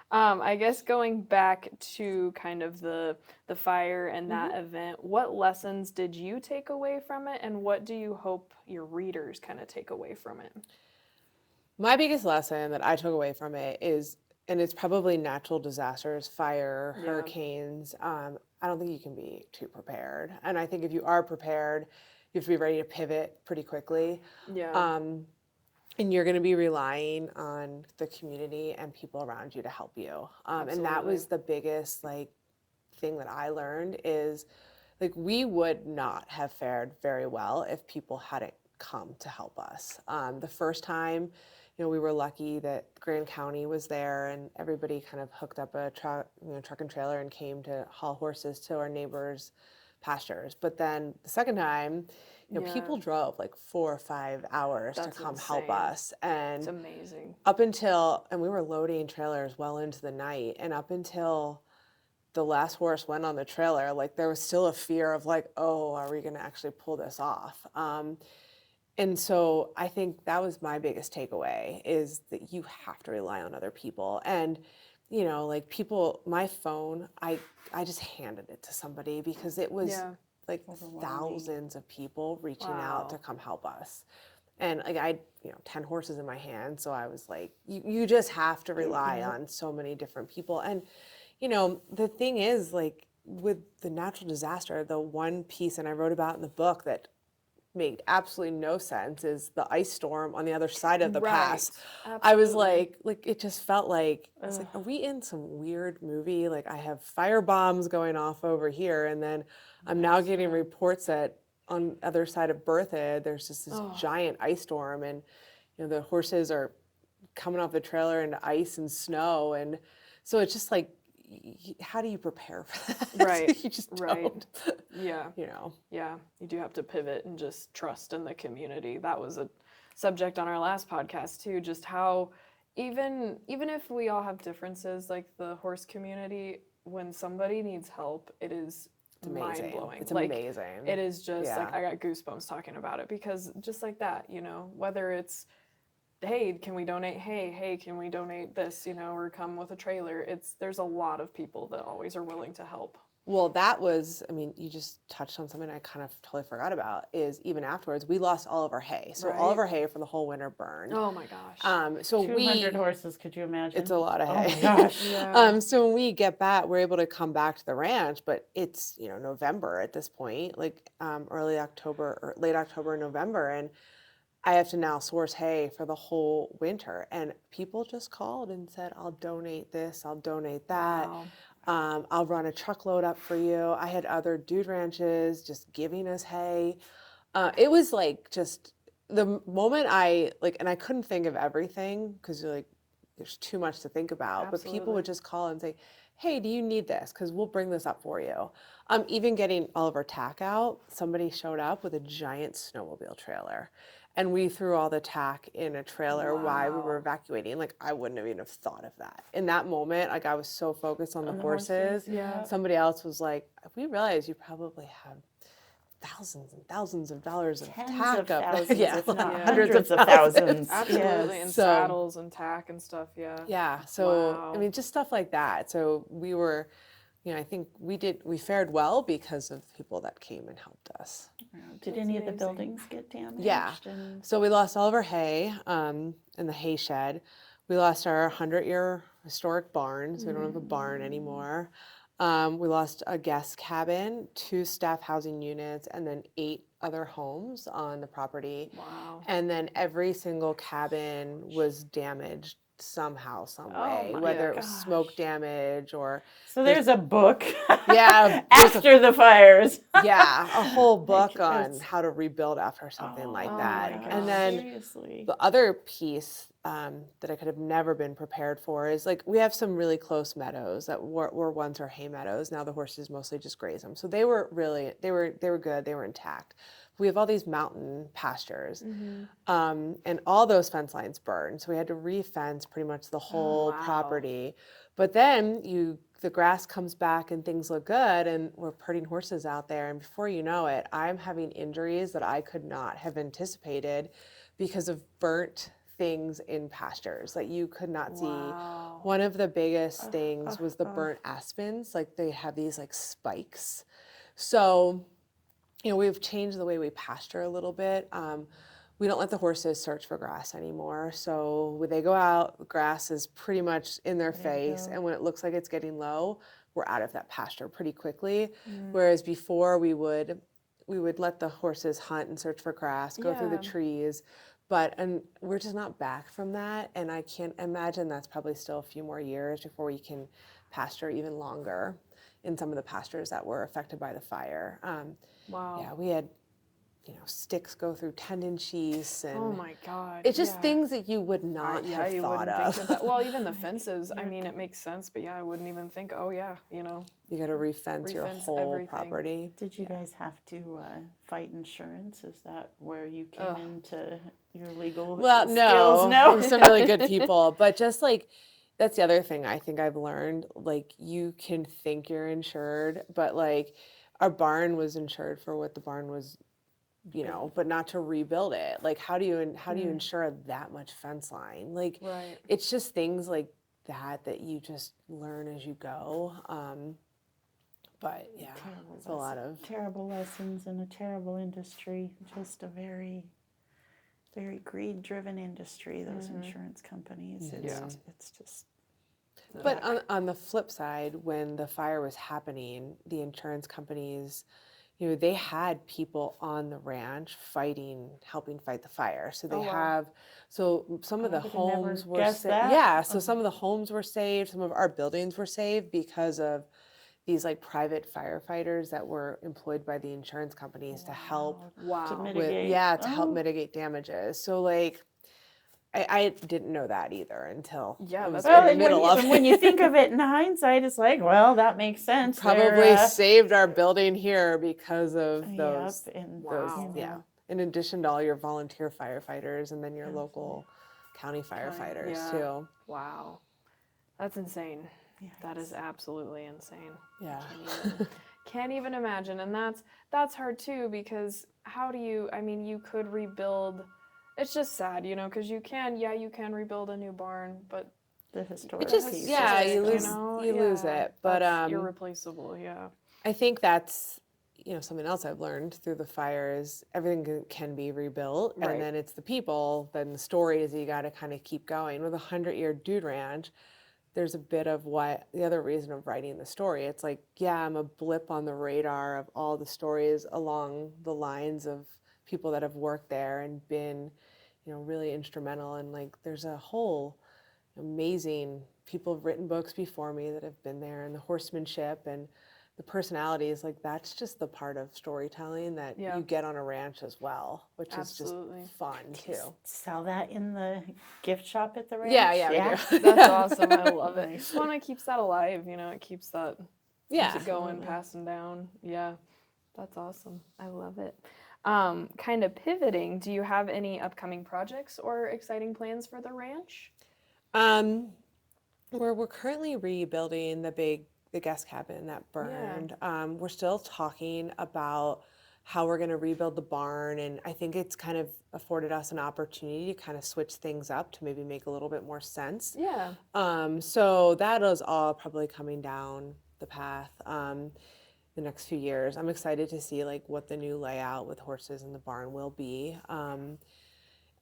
I guess going back to kind of the fire and that event, what lessons did you take away from it, and what do you hope your readers kind of take away from it? My biggest lesson that I took away from it is, and it's probably natural disasters, fire, hurricanes. I don't think you can be too prepared. And I think if you are prepared, you have to be ready to pivot pretty quickly. and you're going to be relying on the community and people around you to help you. And that was the biggest like thing that I learned is like we would not have fared very well if people hadn't come to help us. The first time, we were lucky that Grand County was there and everybody kind of hooked up a truck and trailer and came to haul horses to our neighbors' pastures. But then the second time, people drove like 4 or 5 hours to come help us. And it's amazing. And we were loading trailers well into the night, and up until the last horse went on the trailer, like there was still a fear of like, oh, are we going to actually pull this off? And so I think that was my biggest takeaway is that you have to rely on other people. And, like people, my phone, I just handed it to somebody because it was like thousands of people reaching out to come help us. And like I, 10 horses in my hand. So I was like, you just have to rely on so many different people. And, the thing is like with the natural disaster, the one piece, and I wrote about in the book that made absolutely no sense is the ice storm on the other side of the pass. Absolutely. I was like it just felt like I was like, are we in some weird movie? Like I have fire bombs going off over here, and then I'm now getting reports that on the other side of Berthoud there's just this giant ice storm, and the horses are coming off the trailer into ice and snow, and so it's just like, how do you prepare for that? Right. You just don't. Yeah. Yeah. You do have to pivot and just trust in the community. That was a subject on our last podcast too, just how even if we all have differences, like the horse community, when somebody needs help, it is mind-blowing. It's amazing. It is just like, I got goosebumps talking about it because just like that, whether it's, hey, can we donate? Hey, can we donate this, or come with a trailer? There's a lot of people that always are willing to help. Well, that was, you just touched on something I kind of totally forgot about, is even afterwards, we lost all of our hay. So all of our hay for the whole winter burned. Oh my gosh. So 200 horses, could you imagine? It's a lot of hay. Oh my gosh. So when we get back, we're able to come back to the ranch, but it's, November at this point, like early October or late October, November. And I have to now source hay for the whole winter. And people just called and said, I'll donate this, I'll donate that. Wow. I'll run a truckload up for you. I had other dude ranches just giving us hay. It was like just the moment and I couldn't think of everything because you're like, there's too much to think about. Absolutely. But people would just call and say, hey, do you need this? Because we'll bring this up for you. Even getting all of our tack out, somebody showed up with a giant snowmobile trailer. And we threw all the tack in a trailer while we were evacuating. Like, I wouldn't have even have thought of that. In that moment, like, I was so focused on the horses. Yeah. Somebody else was like, we realize you probably have thousands and thousands of dollars of tack up. Hundreds of thousands. Absolutely, and saddles and tack and stuff, Yeah, so, just stuff like that. So we were, I think we fared well because of people that came and helped us. Did any of the buildings get damaged? Yeah. So we lost all of our hay in the hay shed. We lost our 100-year historic barn, so we don't have a barn anymore. We lost a guest cabin, 2 staff housing units, and then 8 other homes on the property. Wow. And then every single cabin was damaged somehow, some way, whether it was smoke damage or... So there's a book. Yeah. After the fires. Yeah, a whole book on how to rebuild after something like that. And then the other piece that I could have never been prepared for is like we have some really close meadows that were once our hay meadows. Now the horses mostly just graze them. So they were good. They were intact. We have all these mountain pastures, and all those fence lines burned. So we had to re-fence pretty much the whole property. But then the grass comes back and things look good, and we're putting horses out there. And before you know it, I'm having injuries that I could not have anticipated because of burnt things in pastures that you could not see. One of the biggest things was the burnt aspens. Like they have these like spikes. So, we've changed the way we pasture a little bit. We don't let the horses search for grass anymore. So when they go out, the grass is pretty much in their face. And when it looks like it's getting low, we're out of that pasture pretty quickly. Whereas before we would let the horses hunt and search for grass, go through the trees. and we're just not back from that. And I can't imagine that's probably still a few more years before we can pasture even longer in some of the pastures that were affected by the fire. Wow. Yeah, we had, sticks go through tendon sheaths, and oh my God. it's just things that you would not have you thought wouldn't of. think of that. Well, even the fences, I mean, it makes sense, but yeah, I wouldn't even think, oh yeah, You got to refence your whole everything. property. Did you guys have to fight insurance? Is that where you came into your legal Well, skills? No, some really good people, but just like, that's the other thing I think I've learned. Like, you can think you're insured, but like, our barn was insured for what the barn was, but not to rebuild it. Like, how do you insure that much fence line? Like, Right. it's just things like that you just learn as you go. But yeah, it's a lot of terrible lessons in a terrible industry. Just a very, very greed-driven industry. Those insurance companies. It's just. But on the flip side, when the fire was happening, the insurance companies, they had people on the ranch helping fight the fire. So they some of the homes were saved. Yeah, so some of the homes were saved, some of our buildings were saved because of these like private firefighters that were employed by the insurance companies to help to mitigate. help mitigate damages. So like, I didn't know that either until I was in the middle of it. When you think of it in hindsight, it's like, well, that makes sense. Probably saved our building here because of those. Yep, and Yeah. In addition to all your volunteer firefighters and then your local county firefighters too. Wow. That's insane. Yeah, that is absolutely insane. Yeah. Can't even imagine. And that's hard too, because you could rebuild. It's just sad, because you can rebuild a new barn, but the historic piece. Yeah, you lose it. But irreplaceable, yeah. I think that's something else I've learned through the fire is everything can be rebuilt, and then it's the people, then the stories that you got to kind of keep going. With 100-year dude ranch, there's a bit of the other reason of writing the story. It's like, I'm a blip on the radar of all the stories along the lines of people that have worked there and been, really instrumental. And like, there's a whole amazing people have written books before me that have been there, and the horsemanship and the personalities, like that's just the part of storytelling that you get on a ranch as well, which is just fun too. Sell that in the gift shop at the ranch? Yeah. That's awesome. I love it. Well, it keeps that alive, it keeps that keeps it going, passing down. Yeah, that's awesome. I love it. Kind of pivoting, do you have any upcoming projects or exciting plans for the ranch? We're currently rebuilding the guest cabin that burned. We're still talking about how we're going to rebuild the barn, and I think it's kind of afforded us an opportunity to kind of switch things up to maybe make a little bit more sense. Yeah. So that is all probably coming down the path the next few years. I'm excited to see like what the new layout with horses in the barn will be.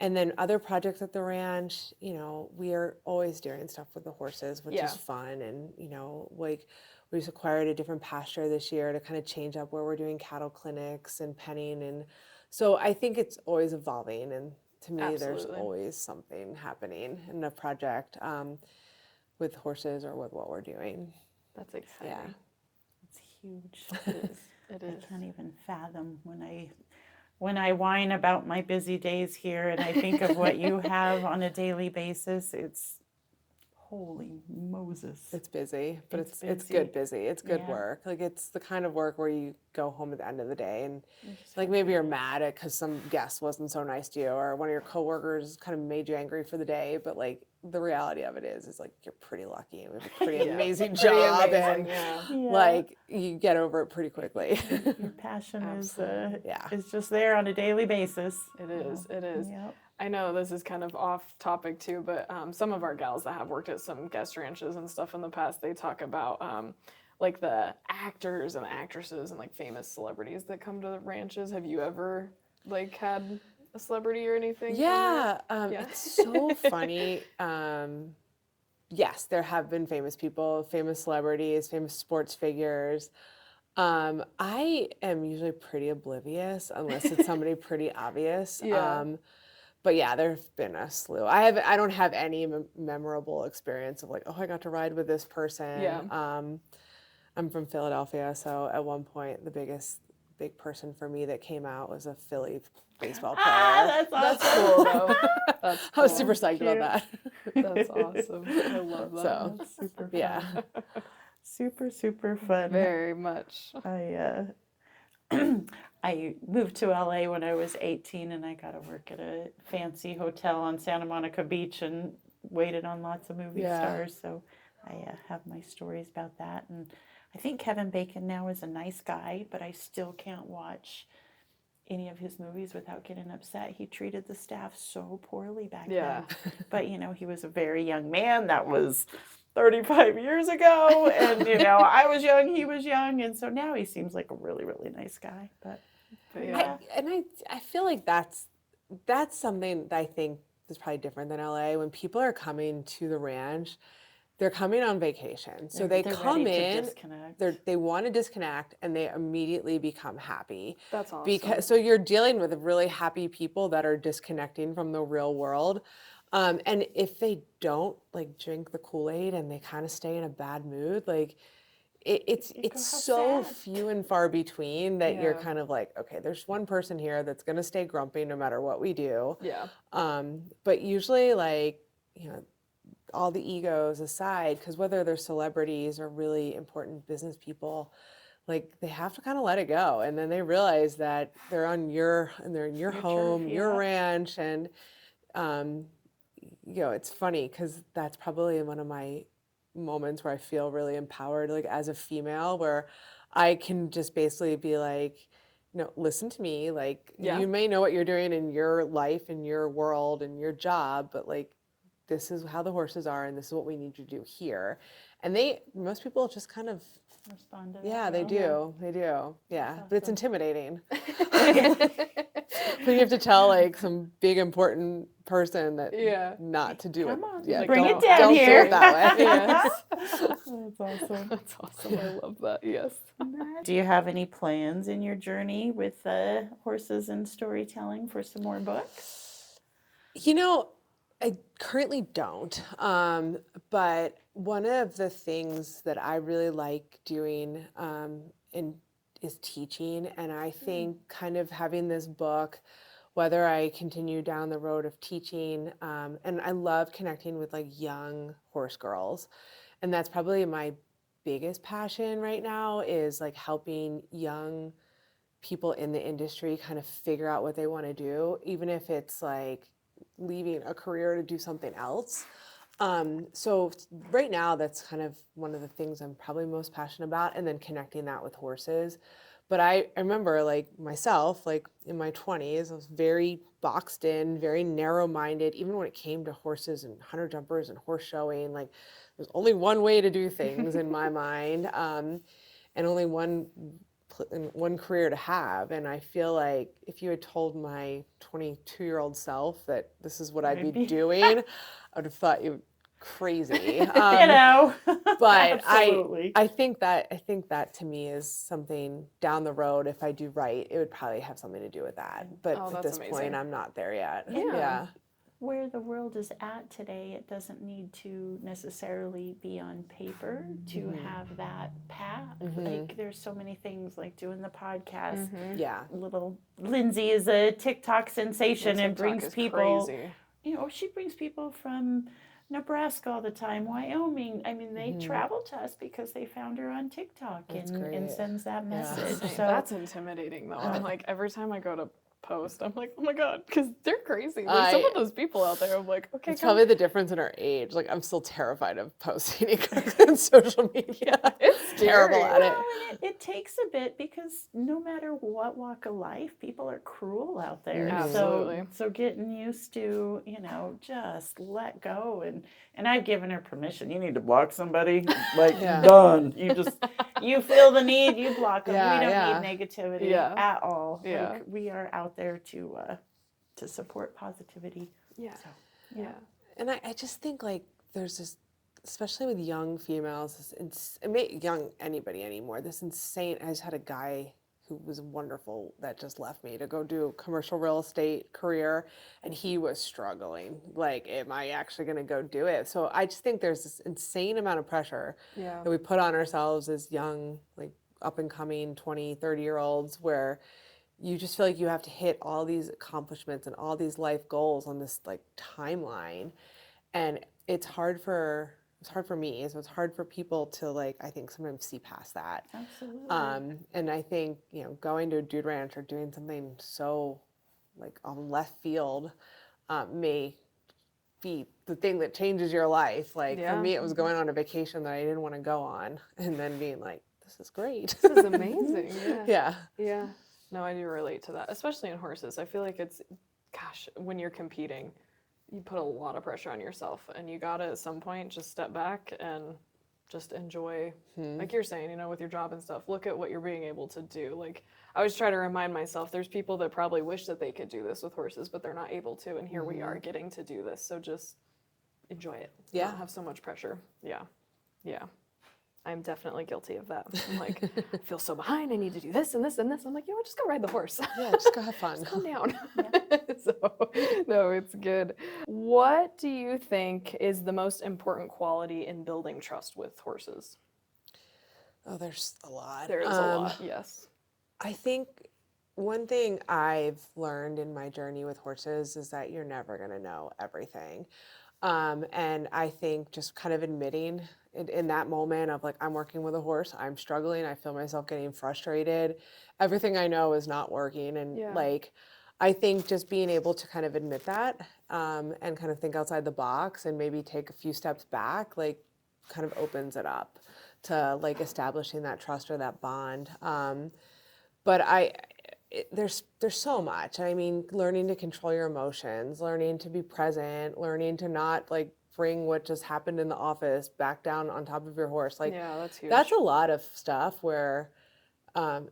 And then other projects at the ranch, we are always doing stuff with the horses, which is fun. And, like we just acquired a different pasture this year to kind of change up where we're doing cattle clinics and penning. And so I think it's always evolving. And to me, there's always something happening in a project with horses or with what we're doing. That's exciting. Yeah. It's huge. It is. I can't even fathom when I whine about my busy days here and I think of what you have on a daily basis. It's holy Moses. It's busy, but it's good busy. It's good work. Like it's the kind of work where you go home at the end of the day and like maybe you're mad at because some guest wasn't so nice to you or one of your coworkers kind of made you angry for the day, but like the reality of it is like you're pretty lucky and we have a pretty amazing job and like you get over it pretty quickly. Your passion is just there on a daily basis. It is. Yep. I know this is kind of off topic too, but some of our gals that have worked at some guest ranches and stuff in the past, they talk about like the actors and actresses and like famous celebrities that come to the ranches. Have you ever like had a celebrity or anything? Yeah. It's so funny. Yes, there have been famous people, famous celebrities, famous sports figures. I am usually pretty oblivious unless it's somebody pretty obvious. but yeah, there've been a slew. I don't have any memorable experience of like, oh, I got to ride with this person. Yeah. I'm from Philadelphia, so at one point the big person for me that came out was a Philly baseball player. That's awesome. That's cool though. That's cool. I was super psyched about that. That's awesome. I love that. So, That's super fun. yeah. Super, super fun. Very much. I moved to LA when I was 18, and I got to work at a fancy hotel on Santa Monica Beach and waited on lots of movie stars. So I have my stories about that. And I think Kevin Bacon now is a nice guy, but I still can't watch any of his movies without getting upset. He treated the staff so poorly back then. But, he was a very young man. That was 35 years ago. And, I was young, he was young. And so now he seems like a really, really nice guy. But yeah. I feel like that's something that I think is probably different than LA. When people are coming to the ranch, they're coming on vacation. So they come in, they want to disconnect, and they immediately become happy. That's awesome. So you're dealing with really happy people that are disconnecting from the real world. And if they don't like drink the Kool-Aid and they kind of stay in a bad mood, like it's so few and far between that you're kind of like, okay, there's one person here that's going to stay grumpy no matter what we do. Yeah. But usually, like, all the egos aside, because whether they're celebrities or really important business people, like they have to kind of let it go, and then they realize that they're in your home, turf, your ranch, and it's funny because that's probably one of my moments where I feel really empowered, like as a female, where I can just basically be like, listen to me, like you may know what you're doing in your life, in your world, in your job, but like this is how the horses are, and this is what we need to do here. And most people just kind of respond to that. Yeah, they do. They do. Yeah. Awesome. But it's intimidating. But you have to tell like some big important person that not to do it. Come on. Yeah, bring it down here. Do it that way. Yes. That's awesome. That's awesome. I love that. Yes. Do you have any plans in your journey with horses and storytelling for some more books? I currently don't, but one of the things that I really like doing is teaching, and I think kind of having this book, whether I continue down the road of teaching, and I love connecting with like young horse girls, and that's probably my biggest passion right now is like helping young people in the industry kind of figure out what they want to do, even if it's like leaving a career to do something else. So right now, that's kind of one of the things I'm probably most passionate about, and then connecting that with horses. But I remember like myself, like in my 20s, I was very boxed in, very narrow-minded, even when it came to horses and hunter jumpers and horse showing. Like there's only one way to do things in my mind, and only one career to have. And I feel like if you had told my 22-year-old self that this is what I'd be doing, I would have thought you were crazy. But I think that to me is something down the road. If I do right, it would probably have something to do with that. But at this point, I'm not there yet. Yeah. Where the world is at today, it doesn't need to necessarily be on paper to have that path. Like there's so many things, like doing the podcast. Little Lindsay is a TikTok sensation and brings people crazy. She brings people from Nebraska all the time, Wyoming. I mean, they travel to us because they found her on TikTok and sends that message. So that's intimidating though. I'm like, every time I go to post, I'm like, oh my god, because they're crazy. Like some of those people out there, I'm like, okay. It's probably the difference in our age. Like I'm still terrified of posting on social media. It's terrible at it. And it takes a bit because no matter what walk of life, people are cruel out there. Absolutely. So getting used to, just let go. And I've given her permission. You need to block somebody. Like done. You feel the need, you block them. We don't need negativity at all. Yeah. Like, we are out there to support positivity. And I just think like there's this, especially with young females, anybody anymore, this insane. I just had a guy who was wonderful that just left me to go do a commercial real estate career, and he was struggling. Like, am I actually going to go do it? So I just think there's this insane amount of pressure that we put on ourselves as young, like up and coming 20, 30-year-olds, where you just feel like you have to hit all these accomplishments and all these life goals on this like timeline. And it's hard for me, so it's hard for people to, like, I think sometimes see past that. Absolutely. And I think, going to a dude ranch or doing something so like on left field may be the thing that changes your life. Like for me, it was going on a vacation that I didn't want to go on, and then being like, this is great. This is amazing. Yeah. No, I do relate to that, especially in horses. I feel like it's, gosh, when you're competing, you put a lot of pressure on yourself, and you gotta at some point just step back and just enjoy, like you're saying, with your job and stuff, look at what you're being able to do. Like, I always try to remind myself, there's people that probably wish that they could do this with horses, but they're not able to, and here we are getting to do this. So just enjoy it. Yeah. Not have so much pressure. Yeah. I'm definitely guilty of that. I'm like, I feel so behind. I need to do this and this and this. I'm like, just go ride the horse. Yeah, just go have fun. Just calm down. So, no, it's good. What do you think is the most important quality in building trust with horses? Oh, there's a lot. There is a lot, yes. I think one thing I've learned in my journey with horses is that you're never going to know everything. And I think just kind of admitting in that moment of like, I'm working with a horse, I'm struggling, I feel myself getting frustrated, everything I know is not working. And like, I think just being able to kind of admit that and kind of think outside the box and maybe take a few steps back, like kind of opens it up to like establishing that trust or that bond. But there's so much. I mean, learning to control your emotions, learning to be present, learning to not like bring what just happened in the office back down on top of your horse. Like, that's huge. That's a lot of stuff where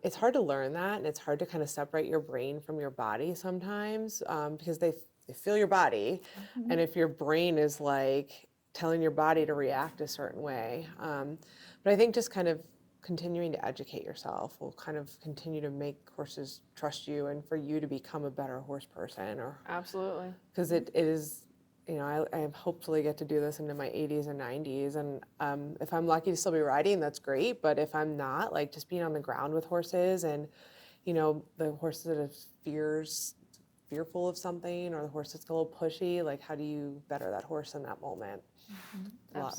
it's hard to learn that, and it's hard to kind of separate your brain from your body sometimes because they feel your body. And if your brain is like telling your body to react a certain way. But I think just kind of continuing to educate yourself will kind of continue to make horses trust you and for you to become a better horse person. Absolutely. Because it is, I hopefully get to do this into my 80s and 90s. And if I'm lucky to still be riding, that's great. But if I'm not, like just being on the ground with horses and, the horses that are fearful of something, or the horse that's a little pushy, like how do you better that horse in that moment?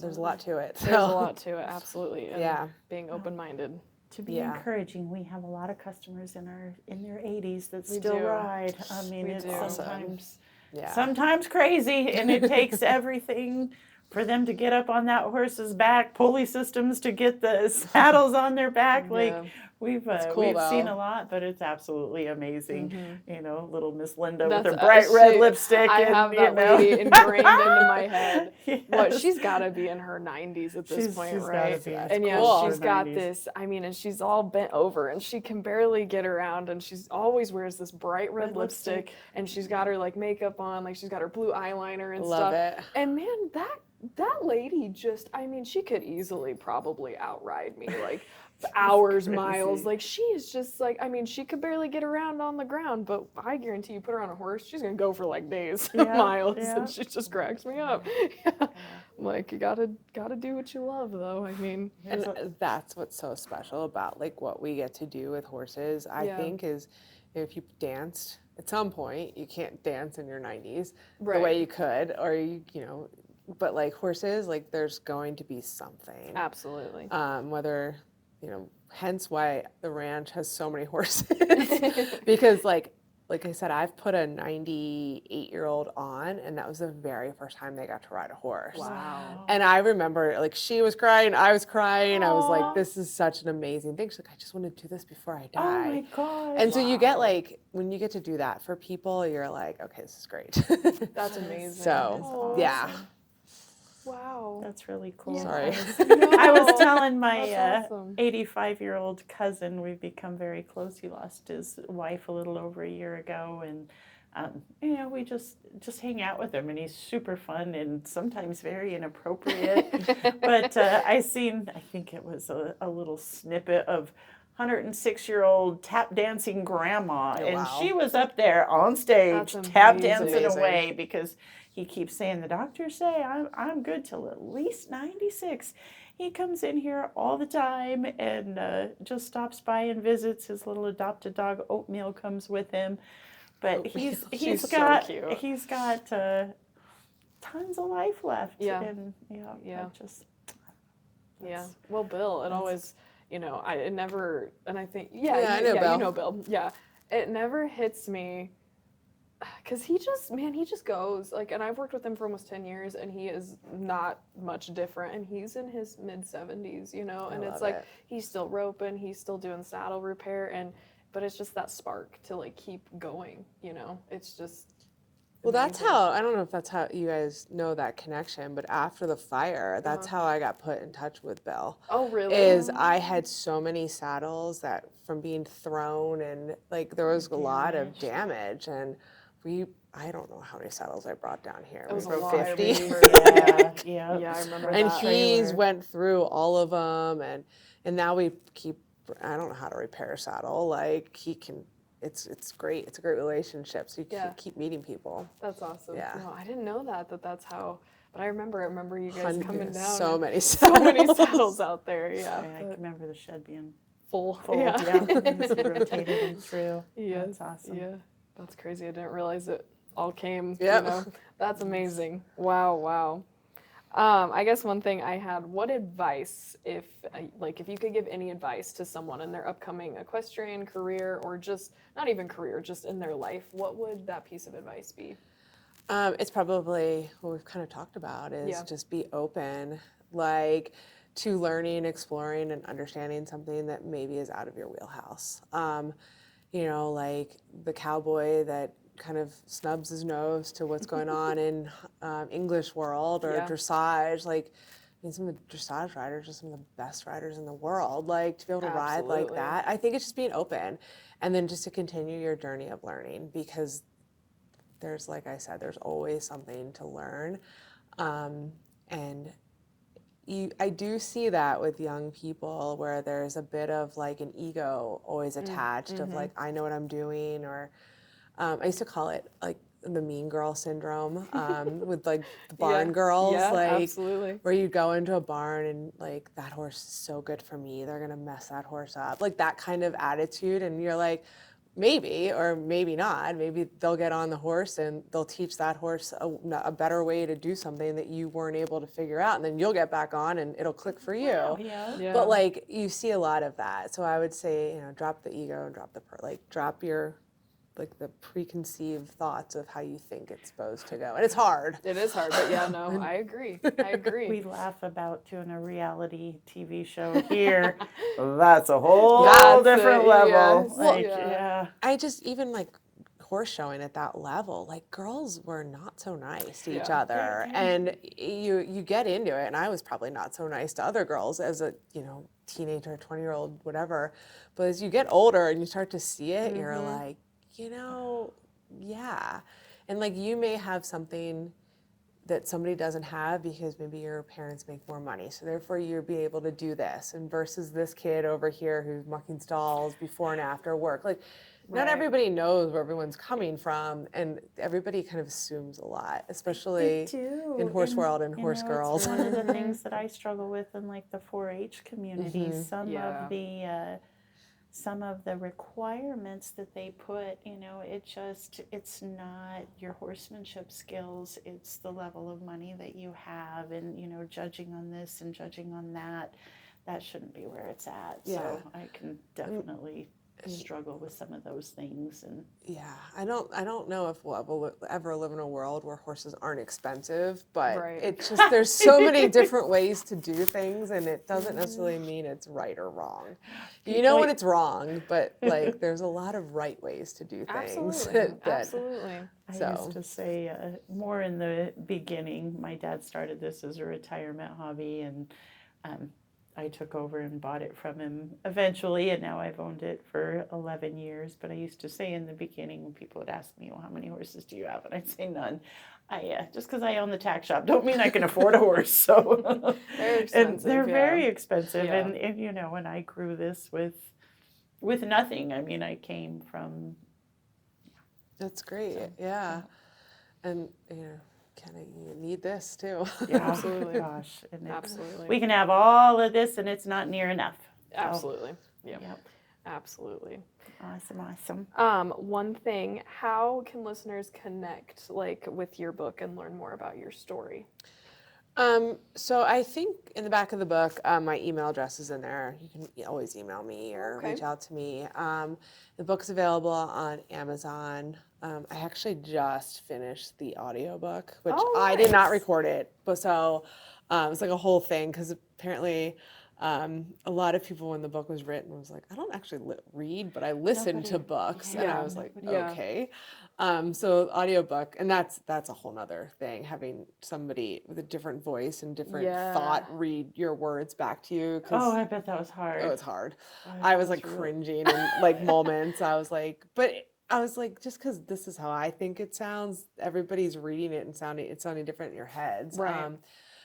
There's a lot to it. There's a lot to it, absolutely. And being open-minded. To be encouraging, we have a lot of customers in their 80s that still ride. I mean, it's sometimes crazy, and it takes everything for them to get up on that horse's back, pulley systems to get the saddles on their back. Like we've seen a lot, but it's absolutely amazing. Little Miss Linda with her bright red lipstick. I have that lady ingrained into my head. Yes. Well, she's got to be in her 90s at this point, right? And she's got this. I mean, and she's all bent over, and she can barely get around, and she's always wears this bright red lipstick, and she's got her like makeup on, like she's got her blue eyeliner and Love stuff. it. And man, that lady just, I mean, she could easily probably outride me, like hours, miles. Like she is just like, I mean, she could barely get around on the ground, but I guarantee you put her on a horse, she's going to go for like days, miles, and she just cracks me up. I'm like, you gotta do what you love though. I mean, and that's what's so special about like what we get to do with horses, I think, is if you danced at some point, you can't dance in your 90s the way you could, or but like horses, like there's going to be something. Absolutely. Whether, hence why the ranch has so many horses. Because like I said, I've put a 98-year-old on, and that was the very first time they got to ride a horse. Wow. And I remember like she was crying, I was crying. Aww. I was like, this is such an amazing thing. She's like, I just want to do this before I die. Oh my gosh. And so you get like, when you get to do that for people, you're like, okay, this is great. That's amazing. So, yeah. Wow. That's really cool. Sorry. I was telling my 85-year-old cousin, we've become very close. He lost his wife a little over a year ago, and we just hang out with him, and he's super fun and sometimes very inappropriate. But I think it was a little snippet of 106-year-old tap dancing grandma, and wow. she was up there on stage tap dancing away because he keeps saying, the doctors say I'm good till at least 96. He comes in here all the time and just stops by and visits. His little adopted dog Oatmeal comes with him, but he's got tons of life left. And Well, Bill, it always, you know, I think I know Bill. You know Bill. Yeah, it never hits me. Because he just goes, like, and I've worked with him for almost 10 years, and he is not much different, and he's in his mid-70s, you know, and it's like, he's still roping, he's still doing saddle repair, but it's just that spark to, like, keep going, you know, it's just Well, that's how, I don't know if that's how you guys know that connection, but after the fire, that's how I got put in touch with Bill. Oh, really? Is I had so many saddles that from being thrown, and, like, there was a lot of damage, and I don't know how many saddles I brought down here. It was maybe a lot. 50. Yeah, I remember and that. he's went through all of them, and now we keep, I don't know how to repair a saddle. Like, he can, it's great. It's a great relationship. So you keep meeting people. That's awesome. Yeah. No, I didn't know that's how, but I remember you guys coming down. So many saddles out there. Yeah. I can remember the shed being full. Yeah. Rotated and through. Yeah. That's awesome. Yeah. That's crazy. I didn't realize it all came. Yep. You know? That's amazing. Wow. I guess one thing I had, what advice, if you could give any advice to someone in their upcoming equestrian career, or just, not even career, just in their life, what would that piece of advice be? It's probably what we've kind of talked about is just be open, like, to learning, exploring, and understanding something that maybe is out of your wheelhouse. You know, like the cowboy that kind of snubs his nose to what's going on in English world or dressage. Like, I mean, some of the dressage riders are some of the best riders in the world. Like, to be able to ride like that, I think it's just being open, and then just to continue your journey of learning, because there's, like I said, there's always something to learn, and I do see that with young people where there's a bit of, like, an ego always attached of, like, I know what I'm doing, or I used to call it, like, the mean girl syndrome with, like, the barn girls, like, absolutely. where you go into a barn and, like, that horse is so good for me, they're gonna mess that horse up, like, that kind of attitude, and you're like, maybe or maybe not. Maybe they'll get on the horse and they'll teach that horse a better way to do something that you weren't able to figure out, and then you'll get back on and it'll click for you. But, like, you see a lot of that. So I would say, you know, drop the ego and drop your, like, the preconceived thoughts of how you think it's supposed to go. And it's hard. It is hard, but yeah, no, I agree. We laugh about doing a reality TV show here. That's a whole different level. Yes. Like, I just, even, like, horse showing at that level, like, girls were not so nice to each other. And you get into it, and I was probably not so nice to other girls as a, you know, teenager, 20-year-old, whatever. But as you get older and you start to see it, you're like, you know, and, like, you may have something that somebody doesn't have because maybe your parents make more money, so therefore you'll be able to do this, and versus this kid over here who's mucking stalls before and after work. Like, not everybody knows where everyone's coming from, and everybody kind of assumes a lot, especially in horse world and horse girls. It's one of the things that I struggle with in, like, the 4-H community. Some of the requirements that they put, you know, it's not your horsemanship skills, it's the level of money that you have, and, you know, judging on this and judging on that shouldn't be where it's at. So I can definitely struggle with some of those things. And I don't know if we'll ever live in a world where horses aren't expensive, but it's just, there's so many different ways to do things, and it doesn't necessarily mean it's right or wrong. You know when it's wrong, but, like, there's a lot of right ways to do things. Absolutely. I used to say more in the beginning, my dad started this as a retirement hobby, and I took over and bought it from him eventually, and now I've owned it for 11 years. But I used to say in the beginning, when people would ask me, well, how many horses do you have? And I'd say none. Just because I own the tack shop don't mean I can afford a horse. So they're expensive, and they're very expensive. And, you know, when I grew this with with nothing. I mean, I came from. That's great. Yeah. And, you need this too. Yeah, absolutely. Gosh. Absolutely. We can have all of this and it's not near enough. Absolutely. Yep. Yep. Absolutely. Awesome. One thing, how can listeners connect with your book and learn more about your story? So I think in the back of the book, my email address is in there. You can always email me or reach out to me. The book's available on Amazon. I actually just finished the audiobook, which I did not record it. But so it's like a whole thing because apparently a lot of people when the book was written was like, I don't actually read, but I listen to books. And I was like, okay. So audiobook, and that's a whole nother thing, having somebody with a different voice and different thought read your words back to you. I bet that was hard. It was hard. I was cringing in moments. I was like, just because this is how I think it sounds, everybody's reading it and it's sounding different in your heads. Right.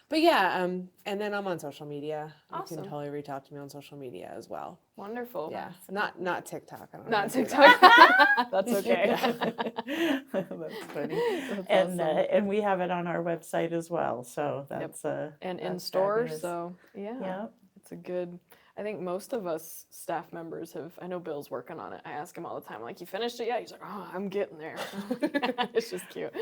But yeah, and then I'm on social media. Awesome. You can totally reach out to me on social media as well. Wonderful. Yeah, not TikTok. I don't Not know TikTok. That. That's okay. That's funny. That's awesome. And we have it on our website as well. So that's and in that's stores. fabulous. So yeah, it's a good. I think most of us staff members have. I know Bill's working on it. I ask him all the time, like, you finished it yet? He's like, oh, I'm getting there. It's just cute.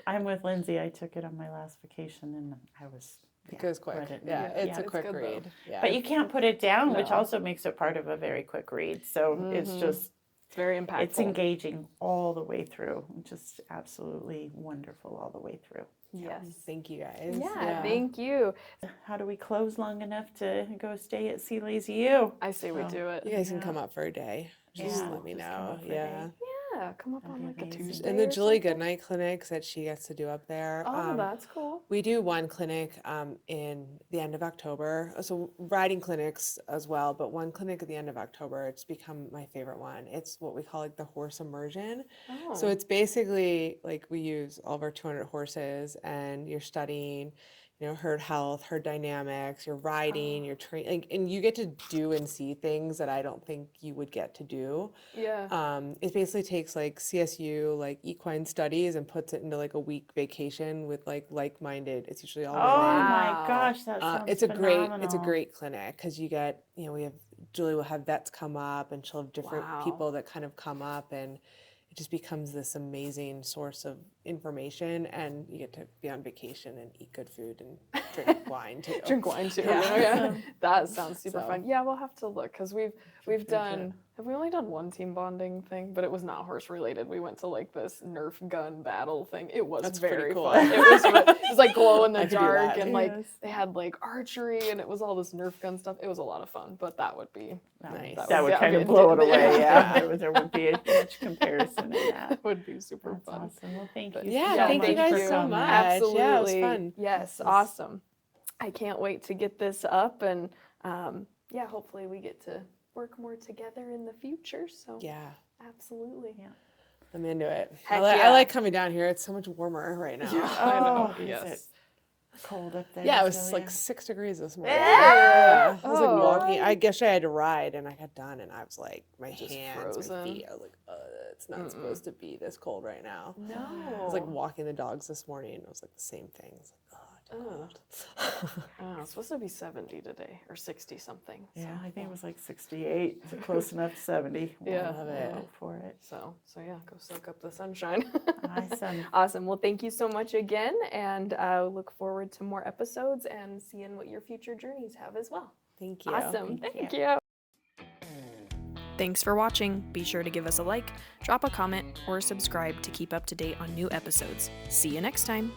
I'm with Lindsay. I took it on my last vacation, and I was. It goes quick. It's a quick read. Yeah. But you can't put it down, which also makes it part of a very quick read. So it's just. It's very impactful. It's engaging all the way through. Just absolutely wonderful all the way through. Yes. Thank you guys. Yeah, thank you. How do we close long enough to go stay at Sea Lazy U? I say we do it. You guys can come up for a day. Just let me know. Yeah, come up on a Tuesday. And the Julie Goodnight clinics that she gets to do up there. Oh, that's cool. We do one clinic in the end of October. So riding clinics as well, but one clinic at the end of October, it's become my favorite one. It's what we call the horse immersion. Oh. So it's basically we use all of our 200 horses and you're studying herd health, herd dynamics, you're riding, you're training, and you get to do and see things that I don't think you would get to do. Yeah. It basically takes CSU, equine studies and puts it into a week vacation with like-minded, it's usually all women. Oh my gosh, that sounds phenomenal. It's a great clinic because you get, Julie will have vets come up and she'll have different people that kind of come up and it just becomes this amazing source of information and you get to be on vacation and eat good food and drink wine too. Yeah. That sounds super fun. Yeah, we'll have to look because we've done, have we only done one team bonding thing? But it was not horse related. We went to this Nerf gun battle thing. It was very cool. fun. It was glow in the dark and they had archery and it was all this Nerf gun stuff. It was a lot of fun, but that would be nice. That would kind of blow it away. Yeah, there would be much comparison in that. That would be super fun. Awesome. Well, thank you. Yeah, thank you guys so much. Absolutely. Yeah, it was fun. Yes, awesome. I can't wait to get this up and hopefully we get to work more together in the future. So yeah, absolutely. Yeah, I'm into it. Heck I like coming down here. It's so much warmer right now. Yeah, I know. Yes. Cold up there. Yeah, it was 6 degrees this morning. Yeah. I was walking. I guess I had to ride, and I got done, and I was my just hands, frozen. my feet. I was it's not supposed to be this cold right now. No. I was walking the dogs this morning, and it was the same thing. It's cold. It's supposed to be 70 today or 60 something. Yeah, I think it was 68. So close enough to 70. Yeah. Love it. We'll for it. So yeah, go soak up the sunshine. Awesome. Awesome. Well, thank you so much again, and I look forward to more episodes and seeing what your future journeys have as well. Thank you. Awesome. Thank you. Thanks for watching. Be sure to give us a like, drop a comment, or subscribe to keep up to date on new episodes. See you next time.